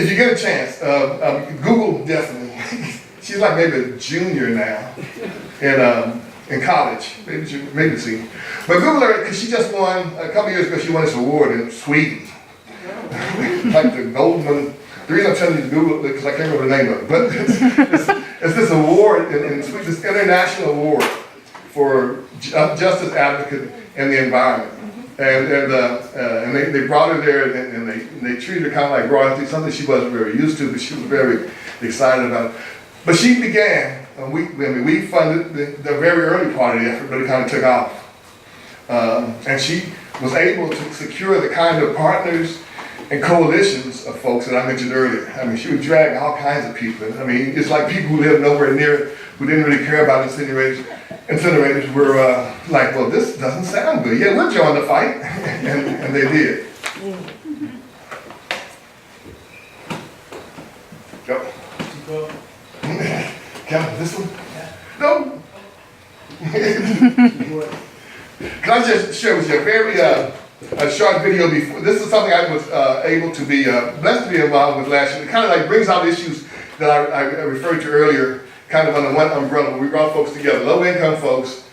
you get a chance, Google Destiny. She's like maybe a junior now in college, maybe senior. But Google her, because she just won, a couple years ago, she won this award in Sweden. Like the Goldman, the reason I'm telling you to Google it, because I can't remember the name of it, but it's this award in Sweden, this international award for justice advocate in the environment. And they brought her there, and they treated her kind of like royalty, something she wasn't very used to, but she was very excited about it. But she began, we funded the very early part of the effort, but it kind of took off. And she was able to secure the kind of partners and coalitions of folks that I mentioned earlier. I mean, she would drag all kinds of people in. I mean, it's like people who live nowhere near it, who didn't really care about incinerators. Incinerators were like, well, this doesn't sound good. Yeah, we'll join the fight. and they did. Go. Kevin, this one? No. Can I just share with you a very a short video before? This is something I was able to be blessed to be involved with last year. It kind of like brings out issues that I referred to earlier, kind of under one umbrella. We brought folks together, low-income folks,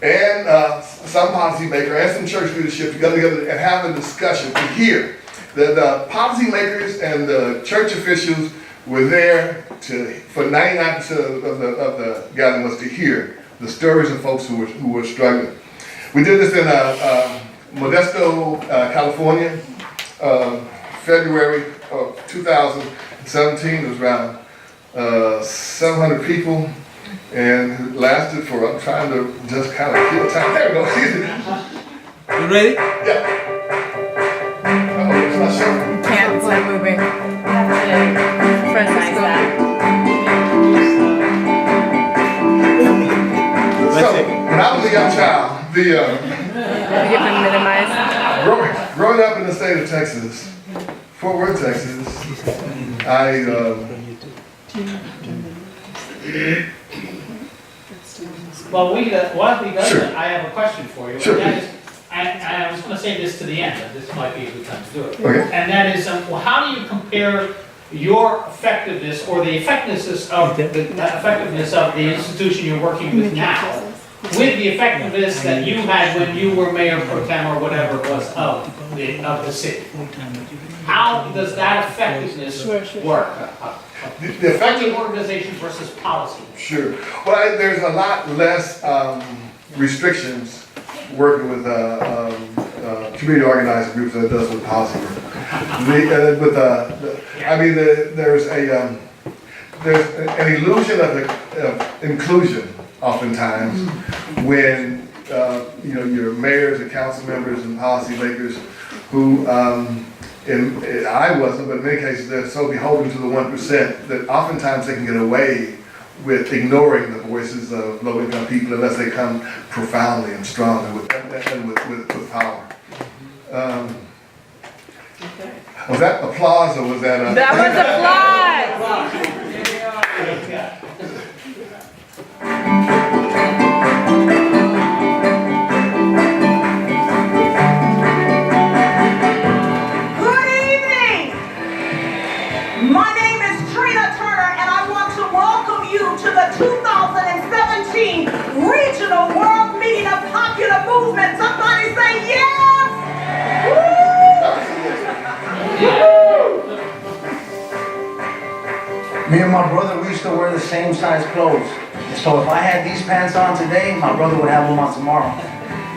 and some policymakers and some church leadership to get together and have a discussion to hear. The policymakers and the church officials were there for 99% of the gathering was to hear the stories of folks who were struggling. We did this in Modesto, California, February of 2017. It was around 700 people, and it lasted for, I'm trying to just kind of kill time. There we go. You ready? Yeah. Uh-oh, it's not showing. Can't, it's not moving. Francisco. So, when I was a young child, We give them minimized. growing up in the state of Texas, Fort Worth, Texas, I Well, while he does Sure. that, I have a question for you. Sure. And that is, and I was going to say this to the end, but this might be a good time to do it. Okay. And that is, well, how do you compare your effectiveness or the effectiveness of the institution you're working with now with the effectiveness that you had when you were mayor pro tem or whatever it was of the city? How does that effectiveness work? the effective Funding organization versus policy. Sure. Well, there's a lot less restrictions working with community organizing groups than it does with policy work. There's an illusion of inclusion oftentimes when your mayors and council members and policymakers who I wasn't, but in many cases they're so beholden to the 1% that oftentimes they can get away with ignoring the voices of low-income people unless they come profoundly and strongly with power. Was that applause or was that? That was applause. My name is Trina Turner, and I want to welcome you to the 2017 Regional World Meeting of Popular Movement. Somebody say yes! Woo! Me and my brother, we used to wear the same size clothes. So if I had these pants on today, my brother would have them on tomorrow.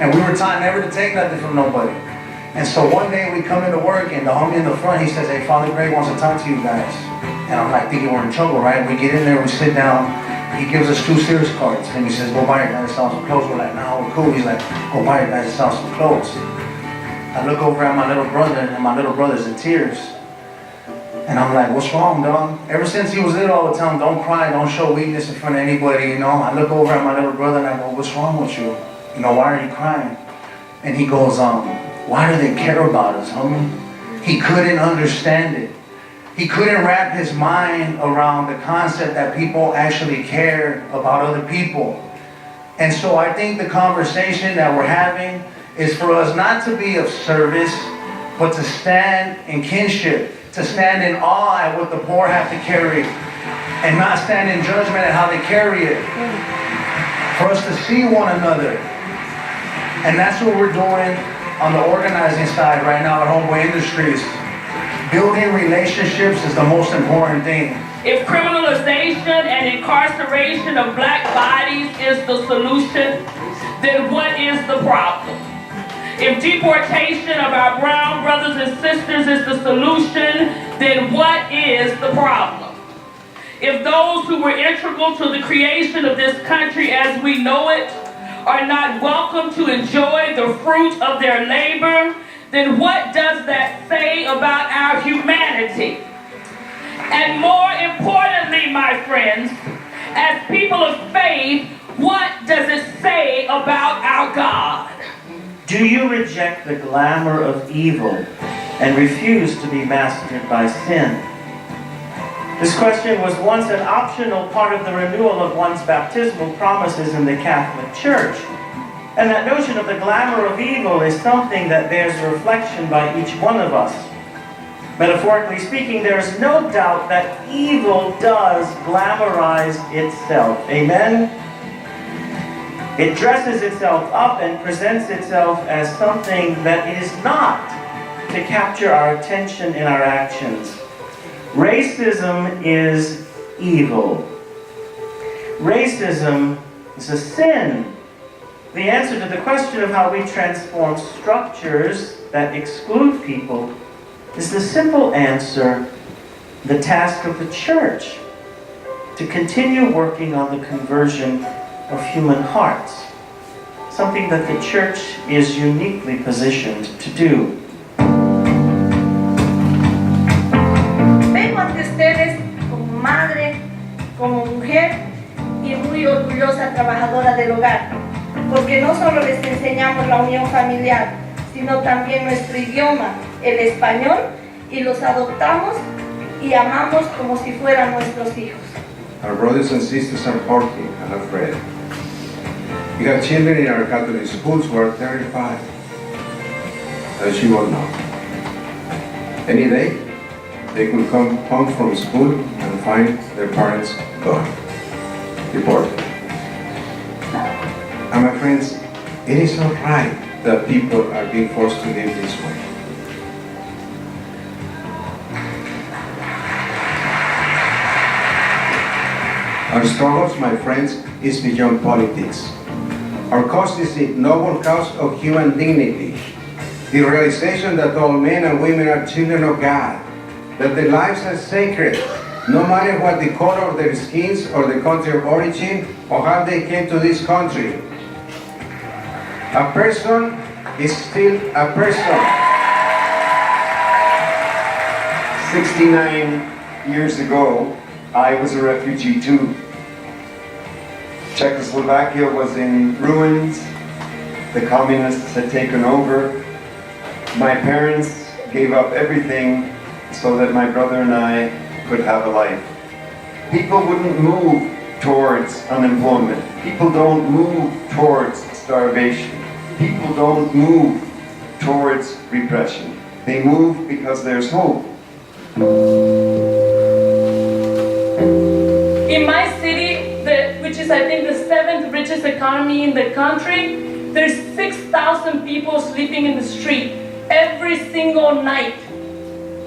And we were taught never to take nothing from nobody. And so one day we come into work and the homie in the front, he says, hey, Father Greg wants to talk to you guys. And I'm like thinking we're in trouble, right? We get in there, we sit down, he gives us 2 Sears cards. And he says, go buy your guys some clothes. We're like, no, we're cool. He's like, go buy your guys some clothes. I look over at my little brother and my little brother's in tears. And I'm like, what's wrong, dog? Ever since he was little, I would tell him, don't cry, don't show weakness in front of anybody, you know? I look over at my little brother and I go, what's wrong with you? You know, why are you crying? And he goes, why do they care about us, homie? He couldn't understand it. He couldn't wrap his mind around the concept that people actually cared about other people. And so I think the conversation that we're having is for us not to be of service, but to stand in kinship, to stand in awe at what the poor have to carry, and not stand in judgment at how they carry it. For us to see one another. And that's what we're doing on the organizing side right now at Homeboy Industries. Building relationships is the most important thing. If criminalization and incarceration of black bodies is the solution, then what is the problem? If deportation of our brown brothers and sisters is the solution, then what is the problem? If those who were integral to the creation of this country as we know it are not welcome to enjoy the fruit of their labor, then what does that say about our humanity? And more importantly, my friends, as people of faith, what does it say about our God? Do you reject the glamour of evil and refuse to be mastered by sin? This question was once an optional part of the renewal of one's baptismal promises in the Catholic Church. And that notion of the glamour of evil is something that bears reflection by each one of us. Metaphorically speaking, there is no doubt that evil does glamorize itself. Amen? It dresses itself up and presents itself as something that is not to capture our attention in our actions. Racism is evil. Racism is a sin. The answer to the question of how we transform structures that exclude people is the simple answer, the task of the church, to continue working on the conversion of human hearts, something that the church is uniquely positioned to do. Vengo ante ustedes como madre, como mujer y muy orgullosa trabajadora del hogar, porque no solo les enseñamos la unión familiar, sino también nuestro idioma, el español, y los adoptamos y amamos como si fueran nuestros hijos. Our brothers and sisters are working and afraid. We have children in our Catholic schools who are terrified, as you all know. Any day, they could come home from school and find their parents gone, deported. And my friends, it is not right that people are being forced to live this way. Our struggles, my friends, is beyond politics. Our cause is the noble cause of human dignity, the realization that all men and women are children of God, that their lives are sacred, no matter what the color of their skins or the country of origin or how they came to this country. A person is still a person. 69 years ago, I was a refugee too. Czechoslovakia was in ruins. The communists had taken over. My parents gave up everything so that my brother and I could have a life. People wouldn't move towards unemployment. People don't move towards starvation. People don't move towards repression. They move because there's hope. In my city, which is I think the 7th richest economy in the country, there's 6,000 people sleeping in the street every single night.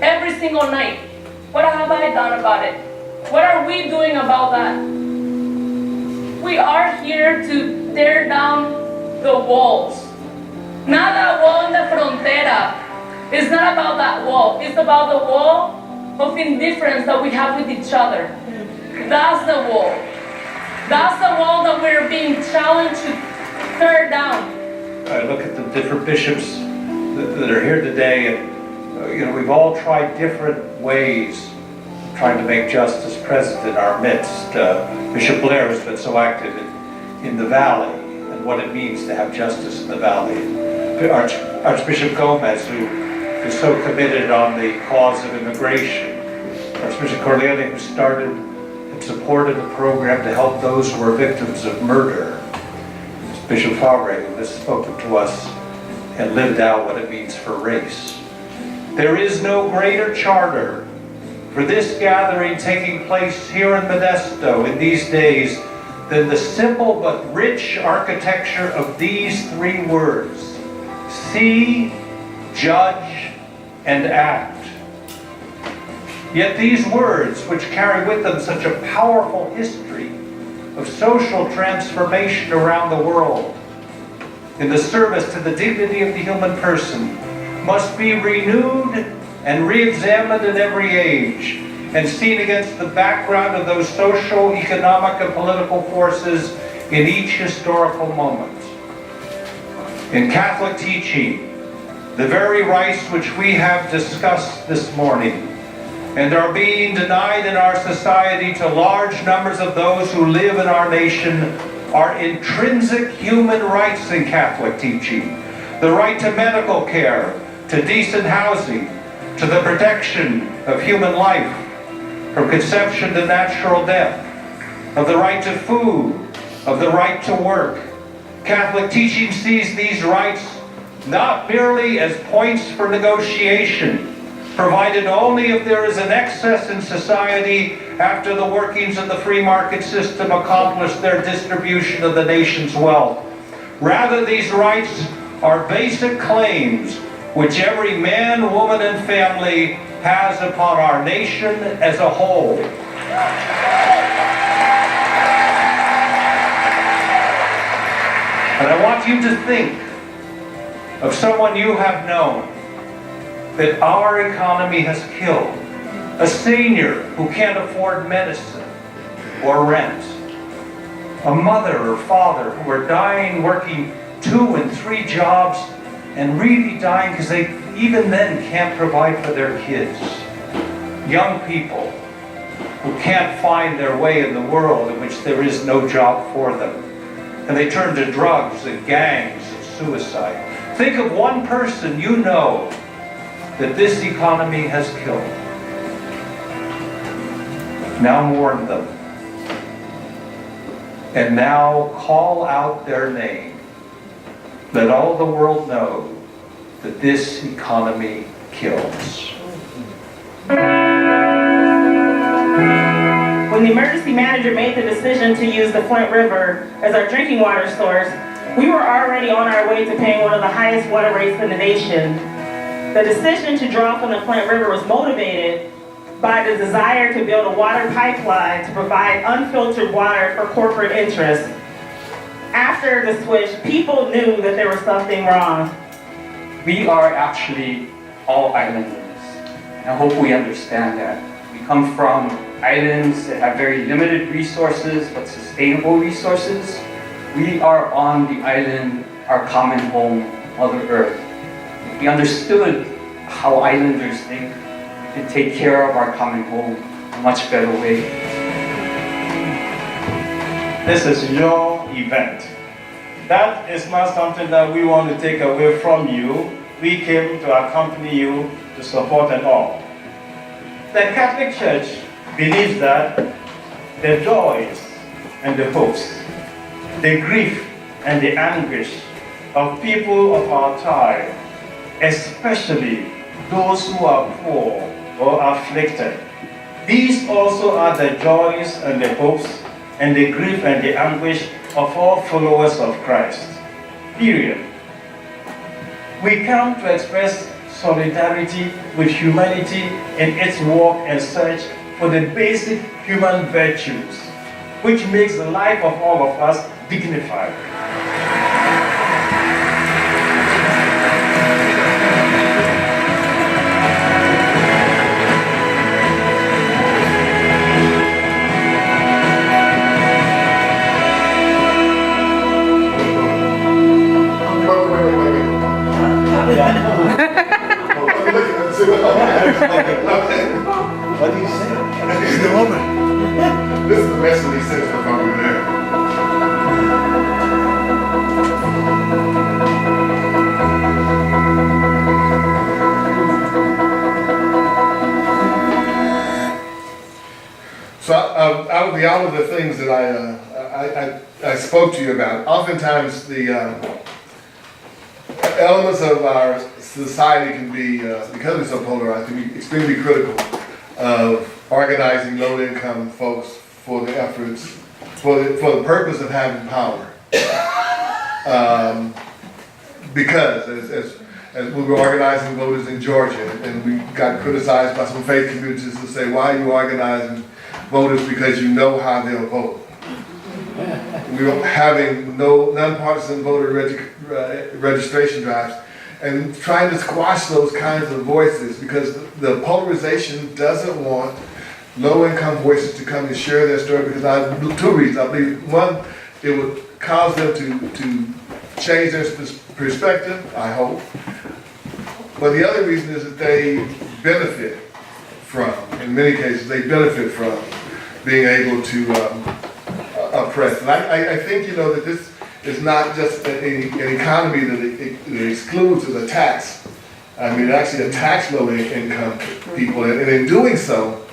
Every single night. What have I done about it? What are we doing about that? We are here to tear down the walls. Not that wall in the frontera. It's not about that wall. It's about the wall of indifference that we have with each other. That's the wall. That's the wall that we're being challenged to tear down. I look at the different bishops that are here today, and we've all tried different ways trying to make justice present in our midst. Bishop Blair has been so active in the Valley and what it means to have justice in the Valley. Archbishop Gomez, who is so committed on the cause of immigration. Archbishop Corleone, who started and supported a program to help those who are victims of murder. Bishop Favre, who has spoken to us and lived out what it means for race. There is no greater charter for this gathering taking place here in Modesto in these days than the simple but rich architecture of these three words: see, judge, and act. Yet these words, which carry with them such a powerful history of social transformation around the world, in the service to the dignity of the human person must be renewed and re-examined in every age and seen against the background of those social, economic, and political forces in each historical moment. In Catholic teaching, the very rights which we have discussed this morning and are being denied in our society to large numbers of those who live in our nation are intrinsic human rights in Catholic teaching. The right to medical care, to decent housing, to the protection of human life, from conception to natural death, of the right to food, of the right to work. Catholic teaching sees these rights not merely as points for negotiation, provided only if there is an excess in society after the workings of the free market system accomplish their distribution of the nation's wealth. Rather, these rights are basic claims which every man, woman, and family has upon our nation as a whole. And I want you to think of someone you have known that our economy has killed. A senior who can't afford medicine or rent. A mother or father who are dying working 2 and 3 jobs and really dying because they even then can't provide for their kids. Young people who can't find their way in the world in which there is no job for them. And they turn to drugs and gangs and suicide. Think of one person you know that this economy has killed. Now mourn them. And now call out their name. Let all the world know that this economy kills. When the emergency manager made the decision to use the Flint River as our drinking water source, we were already on our way to paying one of the highest water rates in the nation. The decision to draw from the Flint River was motivated by the desire to build a water pipeline to provide unfiltered water for corporate interests. After the switch, people knew that there was something wrong. We are actually all islanders. I hope we understand that. We come from islands that have very limited resources, but sustainable resources. We are on the island, our common home, Mother Earth. If we understood how islanders think, we could take care of our common home in a much better way. This is your event. That is not something that we want to take away from you. We came to accompany you, to support and all. The Catholic Church believes that the joys and the hopes, the grief and the anguish of people of our time, especially those who are poor or afflicted, these also are the joys and the hopes and the grief and the anguish of all followers of Christ. Period. We come to express solidarity with humanity in its walk and search for the basic human virtues, which makes the life of all of us dignified. What do you say? He's the woman. This is the best that he says before we there. So out of all of the things that I spoke to you about, oftentimes the elements of our society can be, because it's so polarized, can be extremely critical of organizing low-income folks for the efforts, for the purpose of having power. Because as we were organizing voters in Georgia, and we got criticized by some faith communities who say, why are you organizing voters? Because you know how they'll vote. We were having no nonpartisan voter registration drives, and trying to squash those kinds of voices, because the polarization doesn't want low-income voices to come and share their story, because two reasons. I believe, one, it would cause them to change their perspective, I hope. But the other reason is that they benefit from, in many cases, they benefit from being able to oppress. And I think, that this is not just an economy that excludes, as a tax. I mean, it actually attacks low-income people, and in doing so,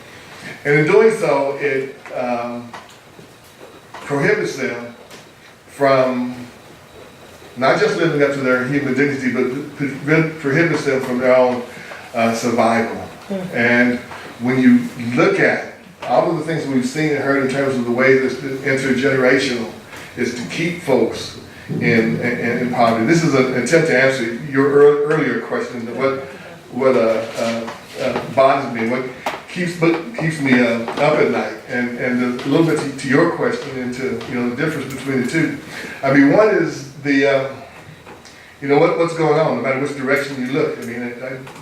it prohibits them from not just living up to their human dignity, but prohibits them from their own survival. And when you look at all of the things we've seen and heard in terms of the way this intergenerational is to keep folks in poverty. This is an attempt to answer your earlier question, what bonds me, what keeps me up at night, and a little bit to your question into the difference between the two. I mean, one is the what's going on, no matter which direction you look. I mean,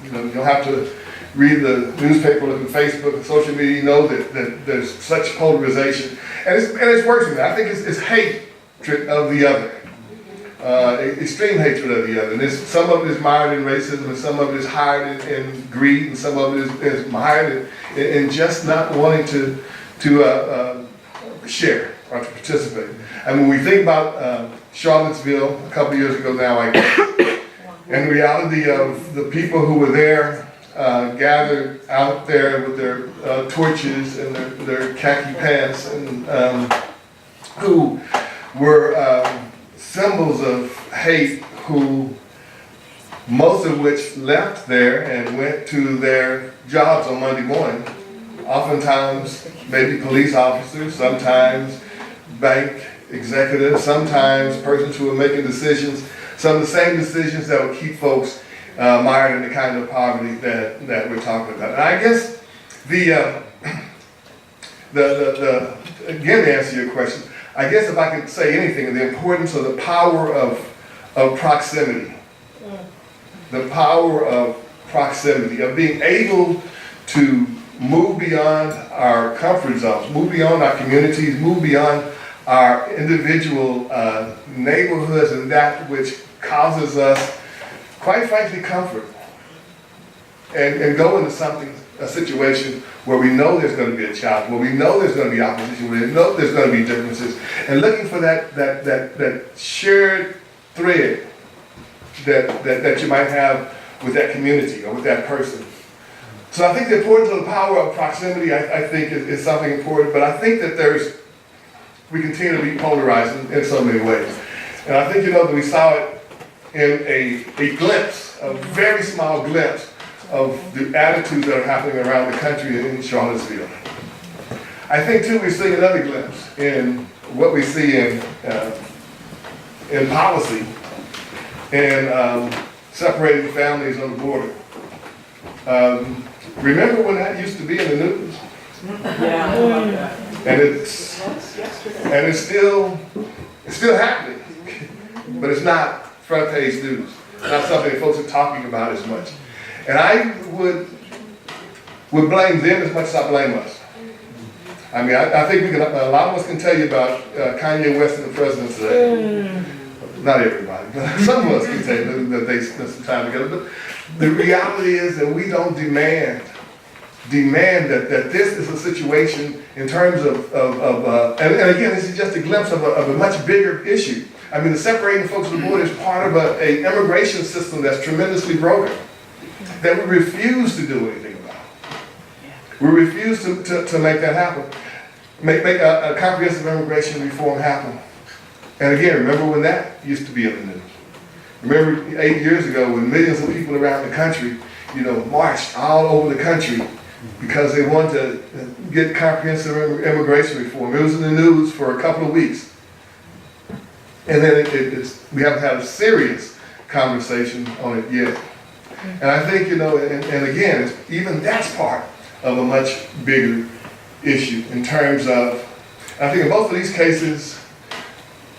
you don't have to read the newspaper, look at Facebook and social media. You know that there's such polarization, and it's worse than that. I think it's hatred of the other. Extreme hatred of the other. And some of it is mired in racism, and some of it is hired in greed, and some of it is mired in just not wanting to share or to participate. And when we think about Charlottesville a couple of years ago now, I guess, and the reality of the people who were there, gathered out there with their torches and their khaki pants, and who were symbols of hate, who most of which left there and went to their jobs on Monday morning. Oftentimes, maybe police officers, sometimes bank executives, sometimes persons who are making decisions, some of the same decisions that would keep folks mired in the kind of poverty that we're talking about. And I guess again, to answer your question, I guess if I could say anything, the importance of the power of proximity. The power of proximity, of being able to move beyond our comfort zones, move beyond our communities, move beyond our individual neighborhoods, and that which causes us, quite frankly, comfort. And go into a situation where we know there's going to be a challenge, where we know there's going to be opposition, where we know there's going to be differences, and looking for that shared thread that you might have with that community or with that person. So I think the importance of the power of proximity, I think, is something important, but I think that we continue to be polarized in so many ways. And I think, that we saw it in a glimpse, a very small glimpse, of the attitudes that are happening around the country in Charlottesville. I think too we're seeing another glimpse in what we see in policy and separating families on the border. Remember when that used to be in the news? Yeah. And it's still happening, but it's not front page news. It's not something that folks are talking about as much. And I would blame them as much as I blame us. I mean, I think a lot of us can tell you about Kanye West and the president today. Not everybody, but some of us can tell you that they spent some time together. But the reality is that we don't demand that this is a situation in terms of and again, this is just a glimpse of a much bigger issue. I mean, the separating folks on the border is part of an immigration system that's tremendously broken, that we refuse to do anything about. We refuse to make that happen, make a comprehensive immigration reform happen. And again, remember when that used to be in the news. Remember 8 years ago when millions of people around the country, marched all over the country because they wanted to get comprehensive immigration reform. It was in the news for a couple of weeks. And then we haven't had a serious conversation on it yet. And I think, and again, even that's part of a much bigger issue in terms of, I think in both of these cases,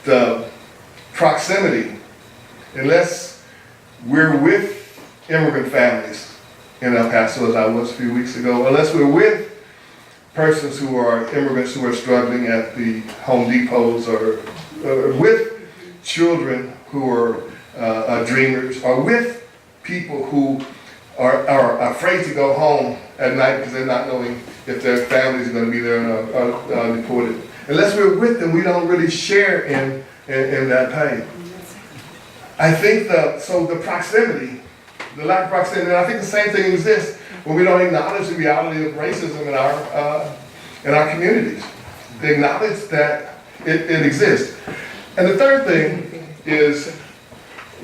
the proximity, unless we're with immigrant families in El Paso, as I was a few weeks ago, unless we're with persons who are immigrants who are struggling at the Home Depots, or with children who are dreamers, or with people who are afraid to go home at night because they're not knowing if their families are going to be there and are deported. Unless we're with them, we don't really share in that pain. I think the proximity, the lack of proximity, and I think the same thing exists when we don't acknowledge the reality of racism in our communities. They acknowledge that it exists. And the third thing is,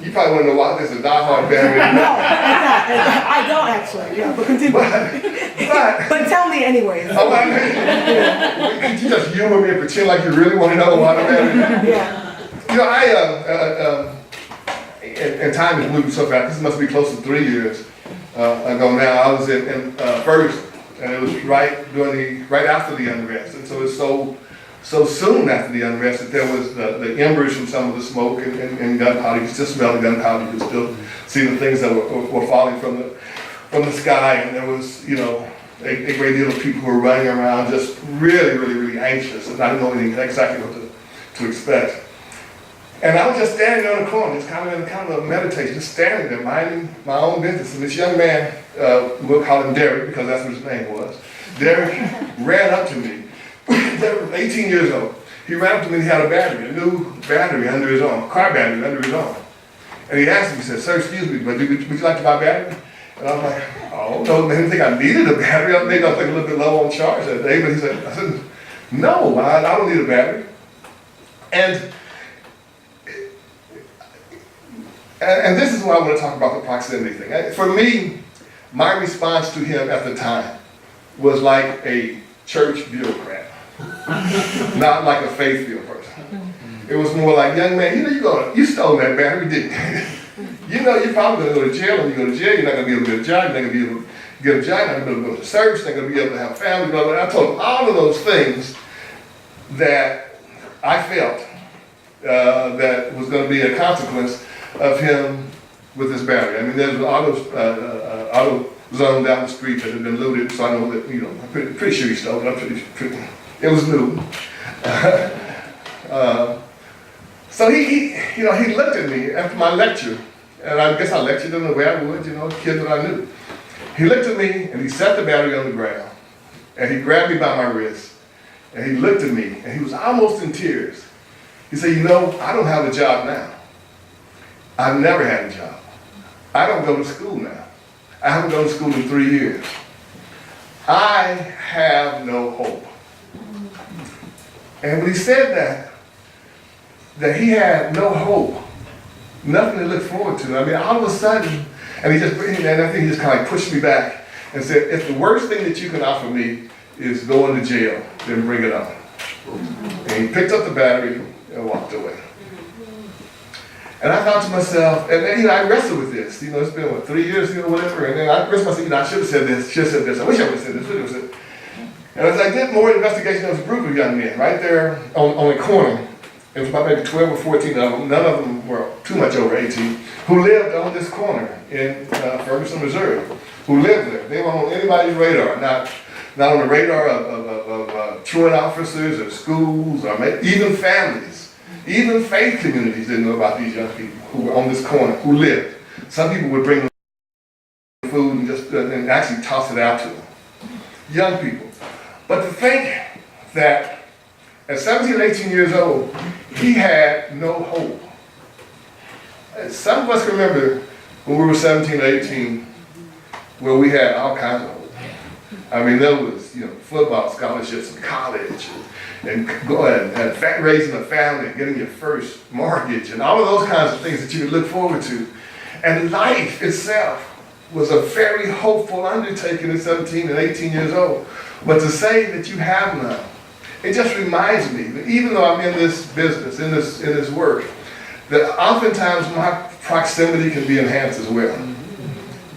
you probably want to know why there's a diehard band. No, I don't actually. Yeah, but continue. But tell me anyways. Oh, I mean, could you just humor me and pretend like you really want to know why the band? Yeah. You know, and time is moving so fast. This must be close to 3 years ago now. I was in Ferguson, and it was right after the unrest, and so it's so soon after the unrest that there was the embers from some of the smoke and gunpowder. You could still smell the gunpowder. You could still see the things that were falling from the sky, and there was, you know, a great deal of people who were running around just really anxious and not knowing exactly what to expect. And I was just standing there on the corner, just kind of a meditation, just standing there, minding my own business. And this young man, we'll call him Derek because that's what his name was. Derek ran up to me. Derek was 18 years old. He ran up to me and he had a new battery under his arm, car battery under his arm. And he asked me, he said, "Sir, excuse me, but would you like to buy a battery?" And I was like, "Oh, no, I didn't think I needed a battery. Maybe I was like a little bit low on charge that day." But I said, "No, I don't need a battery." And this is why I want to talk about the proximity thing. For me, my response to him at the time was like a church bureaucrat, not like a faith-filled person. It was more like, "Young man, you stole that battery, didn't you? You know you're probably going to go to jail. When you go to jail, you're not going to be able to get a job. You're not going to be able to get a job. You're not going to be able to go to service. You're not going to be able to have a family." Blah, blah, blah. I told him all of those things that I felt that was going to be a consequence of him with his battery. I mean, there's an auto zone down the street that had been looted, so I know that, you know, I'm pretty sure he stole it. I'm pretty it was new. So he looked at me after my lecture, and I guess I lectured him the way I would, you know, kids that I knew. He looked at me and he set the battery on the ground, and he grabbed me by my wrist, and he looked at me, and he was almost in tears. He said, "You know, I don't have a job now. I've never had a job. I don't go to school now. I haven't gone to school in 3 years. I have no hope." And when he said that he had no hope, nothing to look forward to. I mean, all of a sudden, and I think he just kind of pushed me back and said, "If the worst thing that you can offer me is going to jail, then bring it on." And he picked up the battery and walked away. And I thought to myself, and then, I wrestled with this. It's been, 3 years, whatever. And then I wrestled myself, I should have said this, I wish I would have said this, And as I did more investigation, there was a group of young men right there on the corner. It was about maybe 12 or 14 of them. None of them were too much over 18, who lived on this corner in Ferguson, Missouri, who lived there. They weren't on anybody's radar, not on the radar of truant officers or schools or even families. Even faith communities didn't know about these young people who were on this corner, who lived. Some people would bring them food and actually toss it out to them. Young people. But to think that at 17, 18 years old, he had no hope. Some of us remember when we were 17, 18, where we had all kinds of hope. I mean, there was, football scholarships in college, and going and raising a family and getting your first mortgage and all of those kinds of things that you could look forward to. And life itself was a very hopeful undertaking at 17 and 18 years old. But to say that you have none, it just reminds me that even though I'm in this business, in this work, that oftentimes my proximity can be enhanced as well.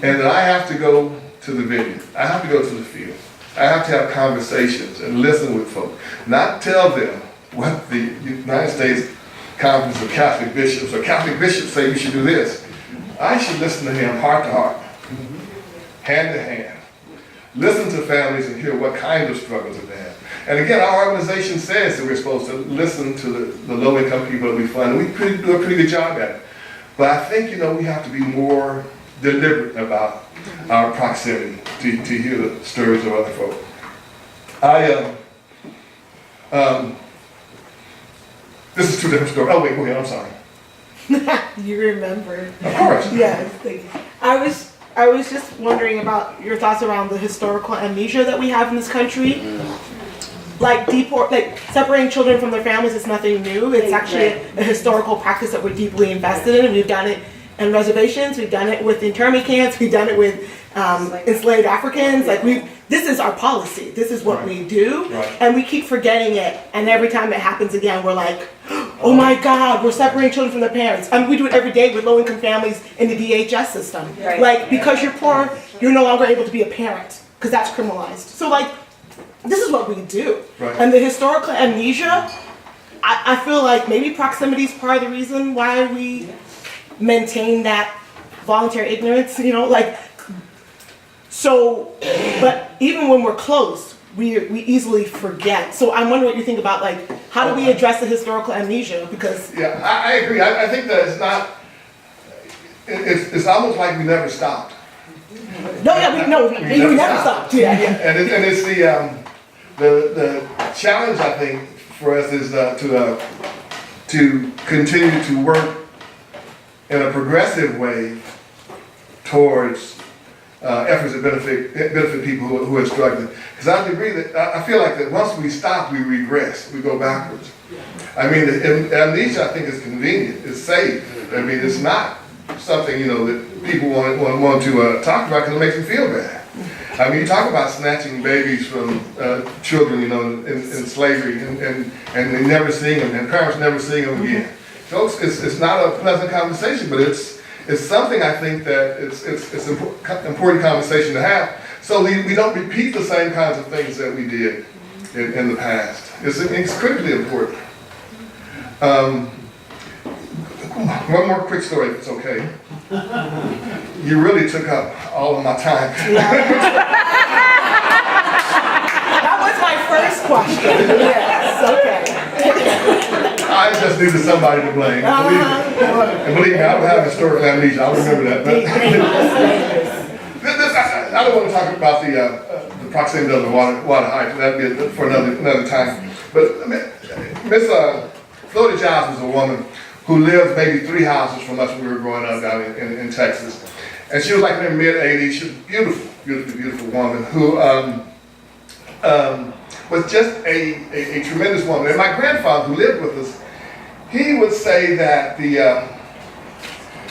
And that I have to go to the vineyard. I have to go to the field. I have to have conversations and listen with folks. Not tell them what the United States conference of Catholic bishops, or Catholic bishops say you should do this. I should listen to him heart to heart, hand to hand. Listen to families and hear what kind of struggles they have. And again, our organization says that we're supposed to listen to the low-income people that we fund, and we do a pretty good job at it. But I think, we have to be more deliberate about our proximity to hear the stories of other folk. This is two different stories. Oh, wait, go ahead, I'm sorry. You remember. Of course. Yes, thank you. I was just wondering about your thoughts around the historical amnesia that we have in this country. Like separating children from their families is nothing new. It's actually a historical practice that we're deeply invested in, and we've done it in reservations, we've done it with internment camps, we've done it with enslaved Africans. This is our policy. This is what we do, and we keep forgetting it. And every time it happens again, we're like, oh my God, we're separating children from their parents. We do it every day with low-income families in the DHS system. Because you're poor, you're no longer able to be a parent because that's criminalized. So this is what we do. And the historical amnesia, I feel like maybe proximity is part of the reason why we maintain that voluntary ignorance, but even when we're close, we easily forget. So I'm wondering what you think about how do we address the historical amnesia? Because I agree. I think that it's almost like we never stopped. We never stopped. Yeah. And it's the challenge, I think, for us is to continue to work in a progressive way towards efforts that benefit people who are struggling. Because I agree that I feel like that once we stop, we regress, we go backwards. The amnesia, I think, is convenient, it's safe. It's not something that people want to talk about because it makes them feel bad. You talk about snatching babies from children, in slavery, and they never seeing them, and parents never seeing them again. Folks, it's not a pleasant conversation, but it's something I think that it's an important conversation to have, so we don't repeat the same kinds of things that we did in the past. It's critically important. One more quick story, if it's okay. You really took up all of my time. That was my first question. Yes, okay. I just needed somebody to blame. And believe me, I don't have historical amnesia. I'll remember that. I don't want to talk about the proximity of the water height. That'd be for another time. But Miss Florida Giles was a woman who lived maybe 3 houses from us when we were growing up down in Texas. And she was in her mid-80s. She was a beautiful woman who was just a tremendous woman. And my grandfather, who lived with us, he would say that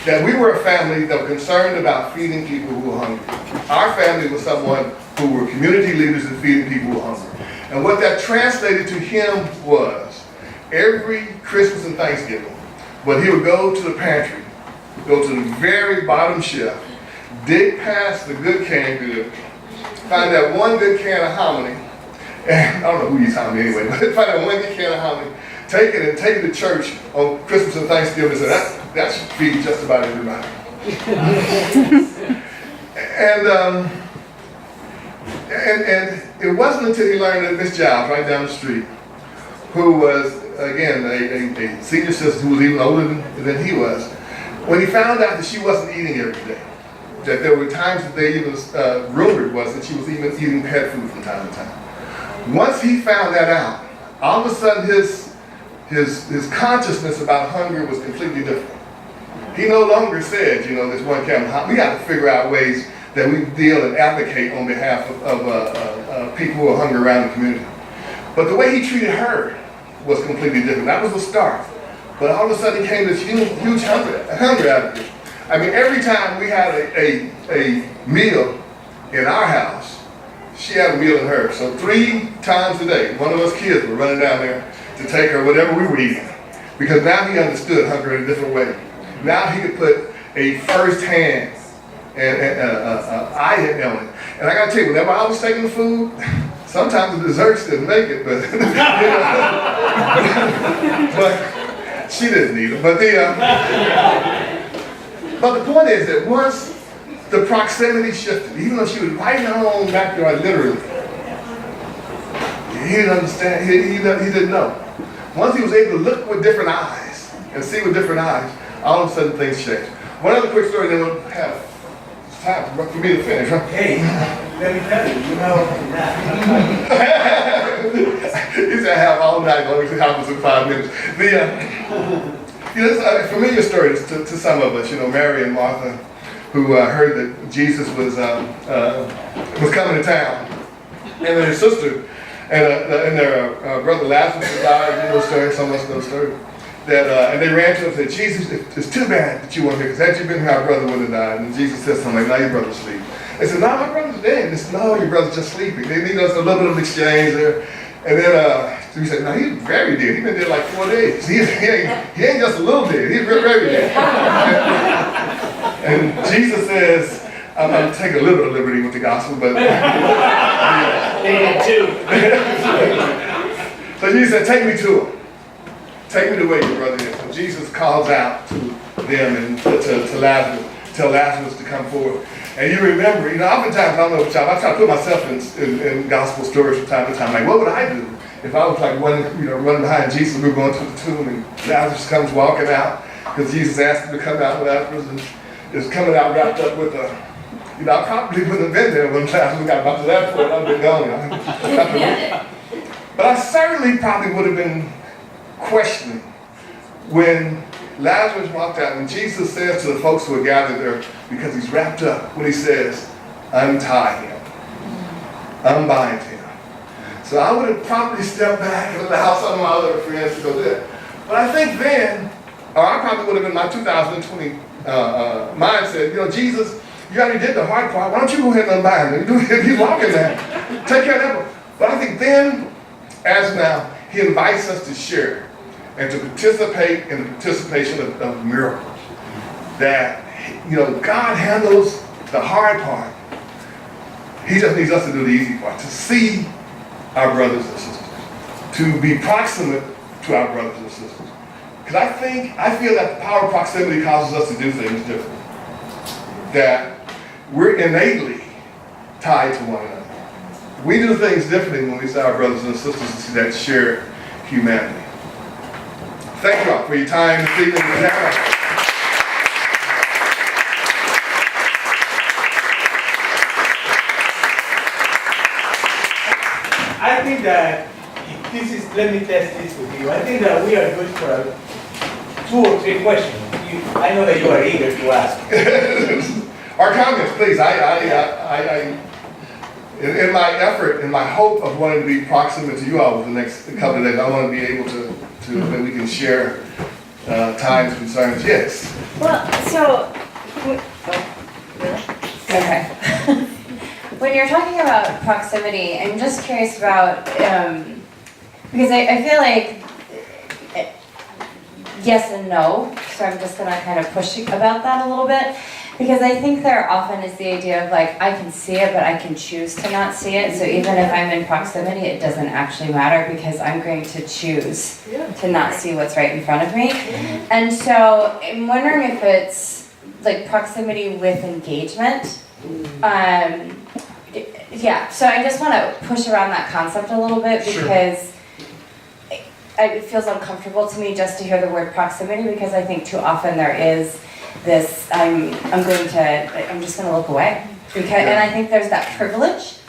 that we were a family that were concerned about feeding people who were hungry. Our family was someone who were community leaders in feeding people who were hungry. And what that translated to him was every Christmas and Thanksgiving, when he would go to the pantry, go to the very bottom shelf, dig past the good canned goods, find that one good can of hominy, and I don't know who eats hominy anyway, but find that one good can of hominy, take it to church on Christmas and Thanksgiving and say, that should feed just about everybody. and it wasn't until he learned that Miss Giles, right down the street, who was, again, a senior citizen who was even older than he was, when he found out that she wasn't eating every day, that there were times that they even rumored was that she was even eating pet food from time to time. Once he found that out, all of a sudden his consciousness about hunger was completely different. He no longer said, this one can we got to figure out ways that we deal and advocate on behalf of people who are hungry around the community. But the way he treated her was completely different. That was the start. But all of a sudden he came this huge hunger advocate. Every time we had a meal in our house, she had a meal in hers. So 3 times a day, one of us kids were running down there to take her whatever we were eating. Because now he understood hunger in a different way. Now he could put a first-hand eye on it. And I gotta tell you, whenever I was taking the food, sometimes the desserts didn't make it, but She didn't need them, but the point is that once the proximity shifted, even though she was right in her own backyard, literally, he didn't understand, he didn't know. Once he was able to look with different eyes and see with different eyes, all of a sudden things changed. One other quick story, then we'll have time for me to finish, huh? Hey, let me tell you, He said I have all night, only it happens in 5 minutes. It's a familiar story to some of us, Mary and Martha, who heard that Jesus was coming to town, and their sister and their brother Lazarus died. Some of us know the story. And they ran to him and said, Jesus, it's too bad that you weren't here, because had you been here, our brother would have died. And Jesus said something like, no, your brother's asleep. They said, no, my brother's dead. They said, no, your brother's just sleeping. They need us a little bit of exchange there. And then he said, no, he's very dead. He's been dead like 4 days. He ain't just a little dead. He's very dead. And Jesus says, I'm going to take a little bit of liberty with the gospel, but... They did too. So Jesus said, take me to him. Take me to where your brother is. So Jesus calls out to them and to Lazarus, tell Lazarus to come forward. And you remember, oftentimes, I don't know what y'all, I try to put myself in gospel stories from time to time. Like, what would I do if I was like running behind Jesus and we were going to the tomb and Lazarus comes walking out because Jesus asked him to come out. Lazarus is coming out wrapped up with a, I probably wouldn't have been there when Lazarus got about to that point. I'd been gone. But I certainly probably would have been questioning when Lazarus walked out and Jesus says to the folks who are gathered there, because he's wrapped up, when he says, untie him, unbind him. So I would have probably stepped back and allowed some of my other friends to go there. But I think then, or I probably would have been my 2020 mindset, Jesus, you already did the hard part. Why don't you go ahead and unbind him? He's walking there. Take care of that one. But I think then, as now, he invites us to share and to participate in the participation of miracles. That, God handles the hard part. He just needs us to do the easy part, to see our brothers and sisters, to be proximate to our brothers and sisters. Because I feel that the power of proximity causes us to do things differently. That we're innately tied to one another. We do things differently when we see our brothers and sisters and see that shared humanity. Thank you all for your time this evening. I think that let me test this with you. I think that we are good for 2 or 3 questions. I know that you are eager to ask. Our comments, please. In my effort, in my hope of wanting to be proximate to you all over the next couple of days, I want to be able to that we can share times, concerns. Yes. Well, so, really? Okay. When you're talking about proximity, I'm just curious about, because I feel like yes and no, so I'm just gonna kind of push about that a little bit. Because I think there often is the idea of like, I can see it, but I can choose to not see it. So even if I'm in proximity, it doesn't actually matter because I'm going to choose to not see what's right in front of me. And so I'm wondering if it's like proximity with engagement. Yeah, so I just want to push around that concept a little bit because it feels uncomfortable to me just to hear the word proximity because I think too often there is this, I'm just going to look away. And I think there's that privilege,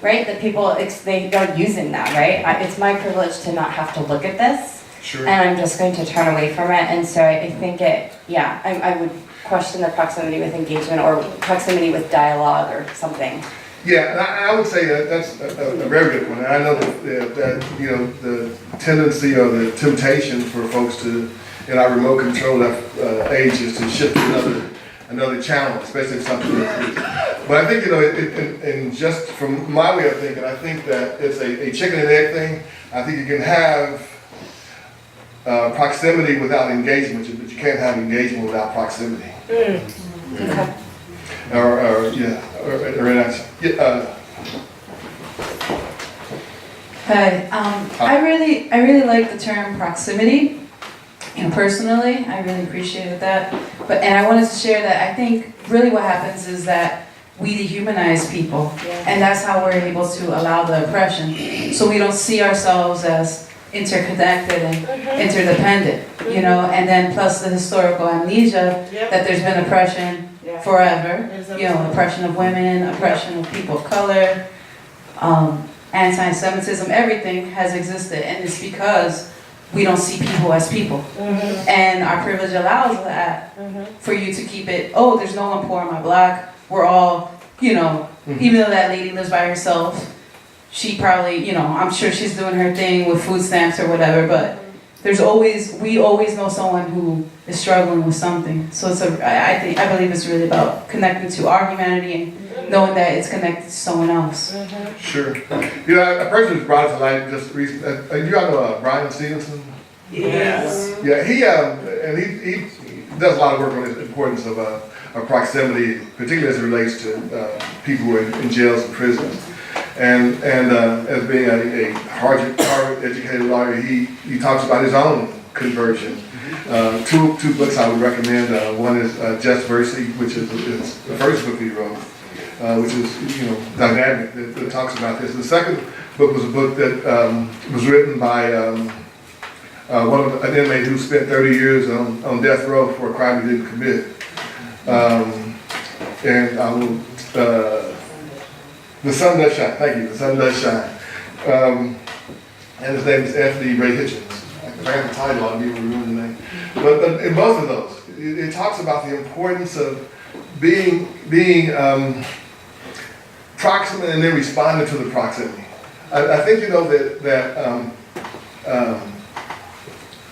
right? That people, they are using that, right? It's my privilege to not have to look at this. Sure. And I'm just going to turn away from it. And so I think I would question the proximity with engagement or proximity with dialogue or something. Yeah, and I would say that's a very good one. And I know that the tendency or the temptation for folks to, in our remote control age, is to shift to another channel, especially if something like this. But I think and just from my way of thinking, I think that it's a chicken and egg thing. I think you can have proximity without engagement, but you can't have engagement without proximity. Okay. Hi. I really like the term proximity personally, I really appreciated that. And I wanted to share that I think really what happens is that we dehumanize people, and that's how we're able to allow the oppression. So we don't see ourselves as interconnected and interdependent, and then plus the historical amnesia that there's been oppression forever, oppression of women, oppression of people of color, anti-Semitism, everything has existed, and it's because we don't see people as people. And our privilege allows that for you to keep it, oh, there's no one poor on my block, we're all, even though that lady lives by herself, she probably, I'm sure she's doing her thing with food stamps or whatever, but we always know someone who is struggling with something. So I believe it's really about connecting to our humanity and knowing that it's connected to someone else. Sure. A person who's brought it to light just recently, you all know Brian Stevenson? Yes. Yeah, he does a lot of work on the importance of proximity, particularly as it relates to people who are in jails and prisons. And as being a Harvard-educated lawyer, he talks about his own conversion. Two books I would recommend. One is Just Mercy, which is the first book he wrote, which is dynamic. That talks about this. The second book was a book that was written by an inmate who spent 30 years on death row for a crime he didn't commit. And I will. The Sun Does Shine, thank you, The Sun Does Shine. And his name is F.D. Ray Hitchens. I forgot the title, I'll give you the name. But in both of those, it talks about the importance of being proximate and then responding to the proximity. I think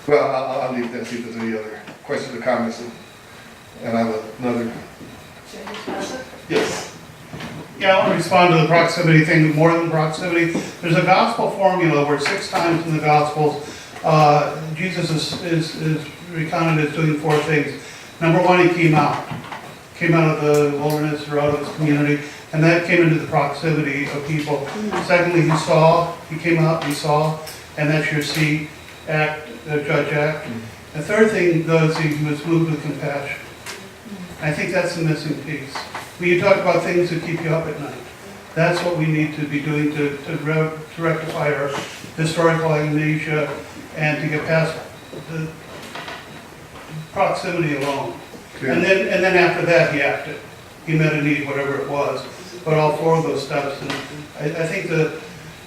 well, I'll leave it there and see if there's any other questions or comments. And I have another. Yes. Yeah, I want to respond to the proximity thing, more than proximity. There's a gospel formula where 6 times in the Gospels, Jesus is recounted as doing 4 things. Number 1, he came out of the wilderness or out of his community, and that came into the proximity of people. Secondly, he came out, he saw, and that's your C act, judge act. The third thing was he was moved with compassion. I think that's the missing piece. When you talk about things that keep you up at night, that's what we need to be doing to rectify our historical amnesia and to get past the proximity alone. Yeah. And then after that, he acted. He met a need, whatever it was. But all 4 of those steps, and I think that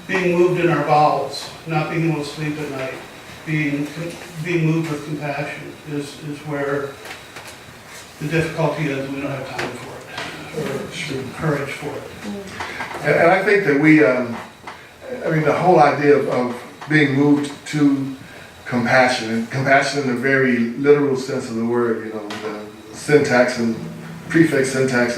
being moved in our bowels, not being able to sleep at night, being moved with compassion is where the difficulty is. We don't have time for it. Or courage for it. And I think that the whole idea of being moved to compassion, and compassion in a very literal sense of the word, the syntax and prefix syntax,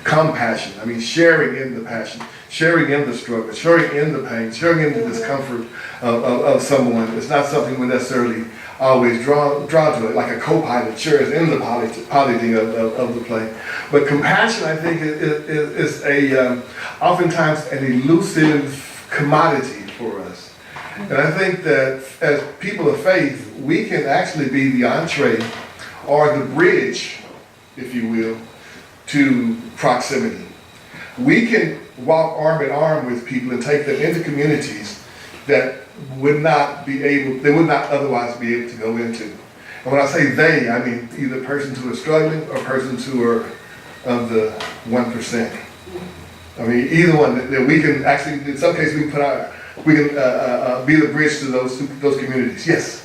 compassion, sharing in the passion, sharing in the struggle, sharing in the pain, sharing in the discomfort of someone. It's not something we're necessarily always drawn to it, like a co-pilot shares in the piloting of the plane. But compassion, I think, is oftentimes an elusive commodity for us. And I think that as people of faith, we can actually be the entree or the bridge, if you will, to proximity. We can walk arm in arm with people and take them into communities that they would not otherwise be able to go into. And when I say they, I mean either persons who are struggling or persons who are of the 1%. Either one that we can actually, in some cases, we can be the bridge to those communities. Yes.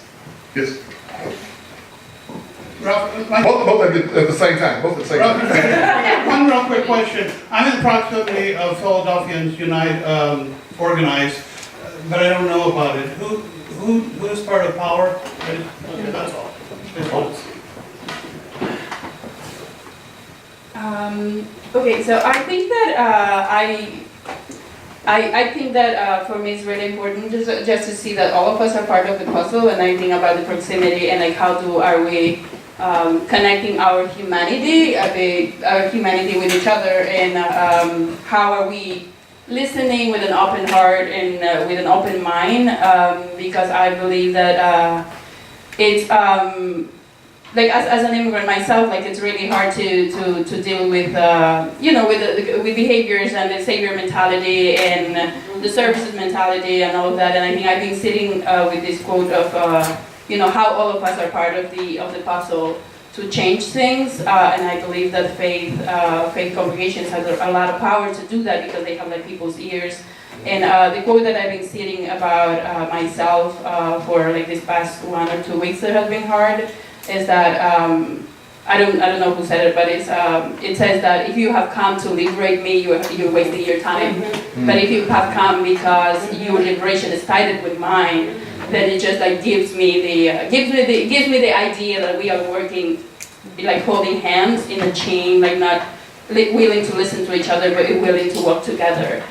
Ralph, both at the same time. One real quick question. I'm in the proximity of Philadelphians Unite organized, but I don't know about it. Who is part of Power? Okay, that's all. Okay, so I think that I think that for me it's really important just to see that all of us are part of the puzzle, and I think about the proximity and how are we connecting our humanity with each other, and how are we listening with an open heart and with an open mind, because I believe that it's like as an immigrant myself, like it's really hard to deal with with behaviors and the savior mentality and the services mentality and all of that. And I think I've been sitting with this quote of how all of us are part of the puzzle to change things, and I believe that faith congregations have a lot of power to do that because they have like people's ears. And the quote that I've been sitting about myself for like this past 1 or 2 weeks that has been hard is that I don't know who said it, but it says that if you have come to liberate me, you're wasting your time. But if you have come because your liberation is tied with mine, then it just like gives me the idea that we are working like holding hands in a chain, like not willing to listen to each other, but willing to work together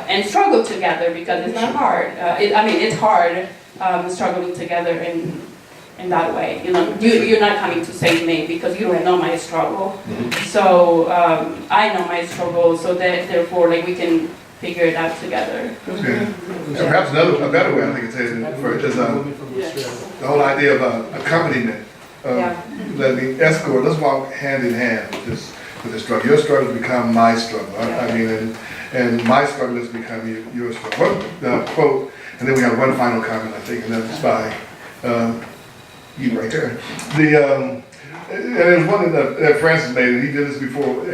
and struggle together because it's not hard. It's hard struggling together in that way. You're not coming to save me because you don't know my struggle. So I know my struggle, so that therefore like we can figure it out together. Okay. And perhaps a better way I think it's the whole idea of accompaniment. The escort, let's walk hand in hand with this struggle. Your struggle has become my struggle. And my struggle has become your struggle. Quote, and then we have one final comment, I think, and that's by you right there. And there's one that Francis made, and he did this before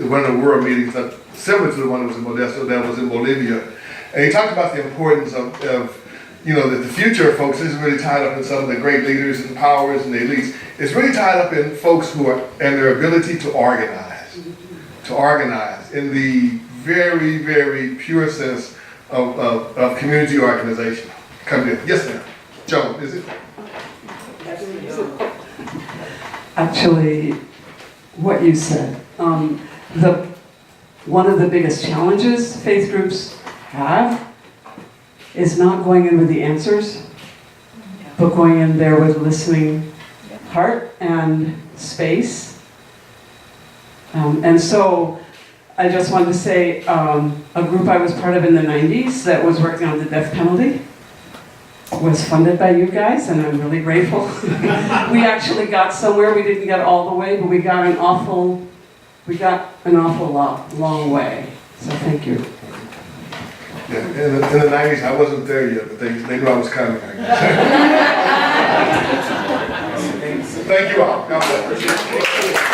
one of the world meetings, similar to the one that was in Modesto, that was in Bolivia. And he talked about the importance of that the future of folks isn't really tied up in some of the great leaders and powers and the elites. It's really tied up in folks and their ability to organize in the very, very pure sense of community organization. Come in. Yes, ma'am. Joan, is it? Actually, what you said, one of the biggest challenges faith groups have is not going in with the answers, but going in there with listening heart and space. And so I just wanted to say, a group I was part of in the 90s that was working on the death penalty was funded by you guys, and I'm really grateful. We actually got somewhere. We didn't get all the way, but we got an awful long way. So thank you. Yeah, in the 90s, I wasn't there yet, but they knew I was coming. Thank you all. God bless.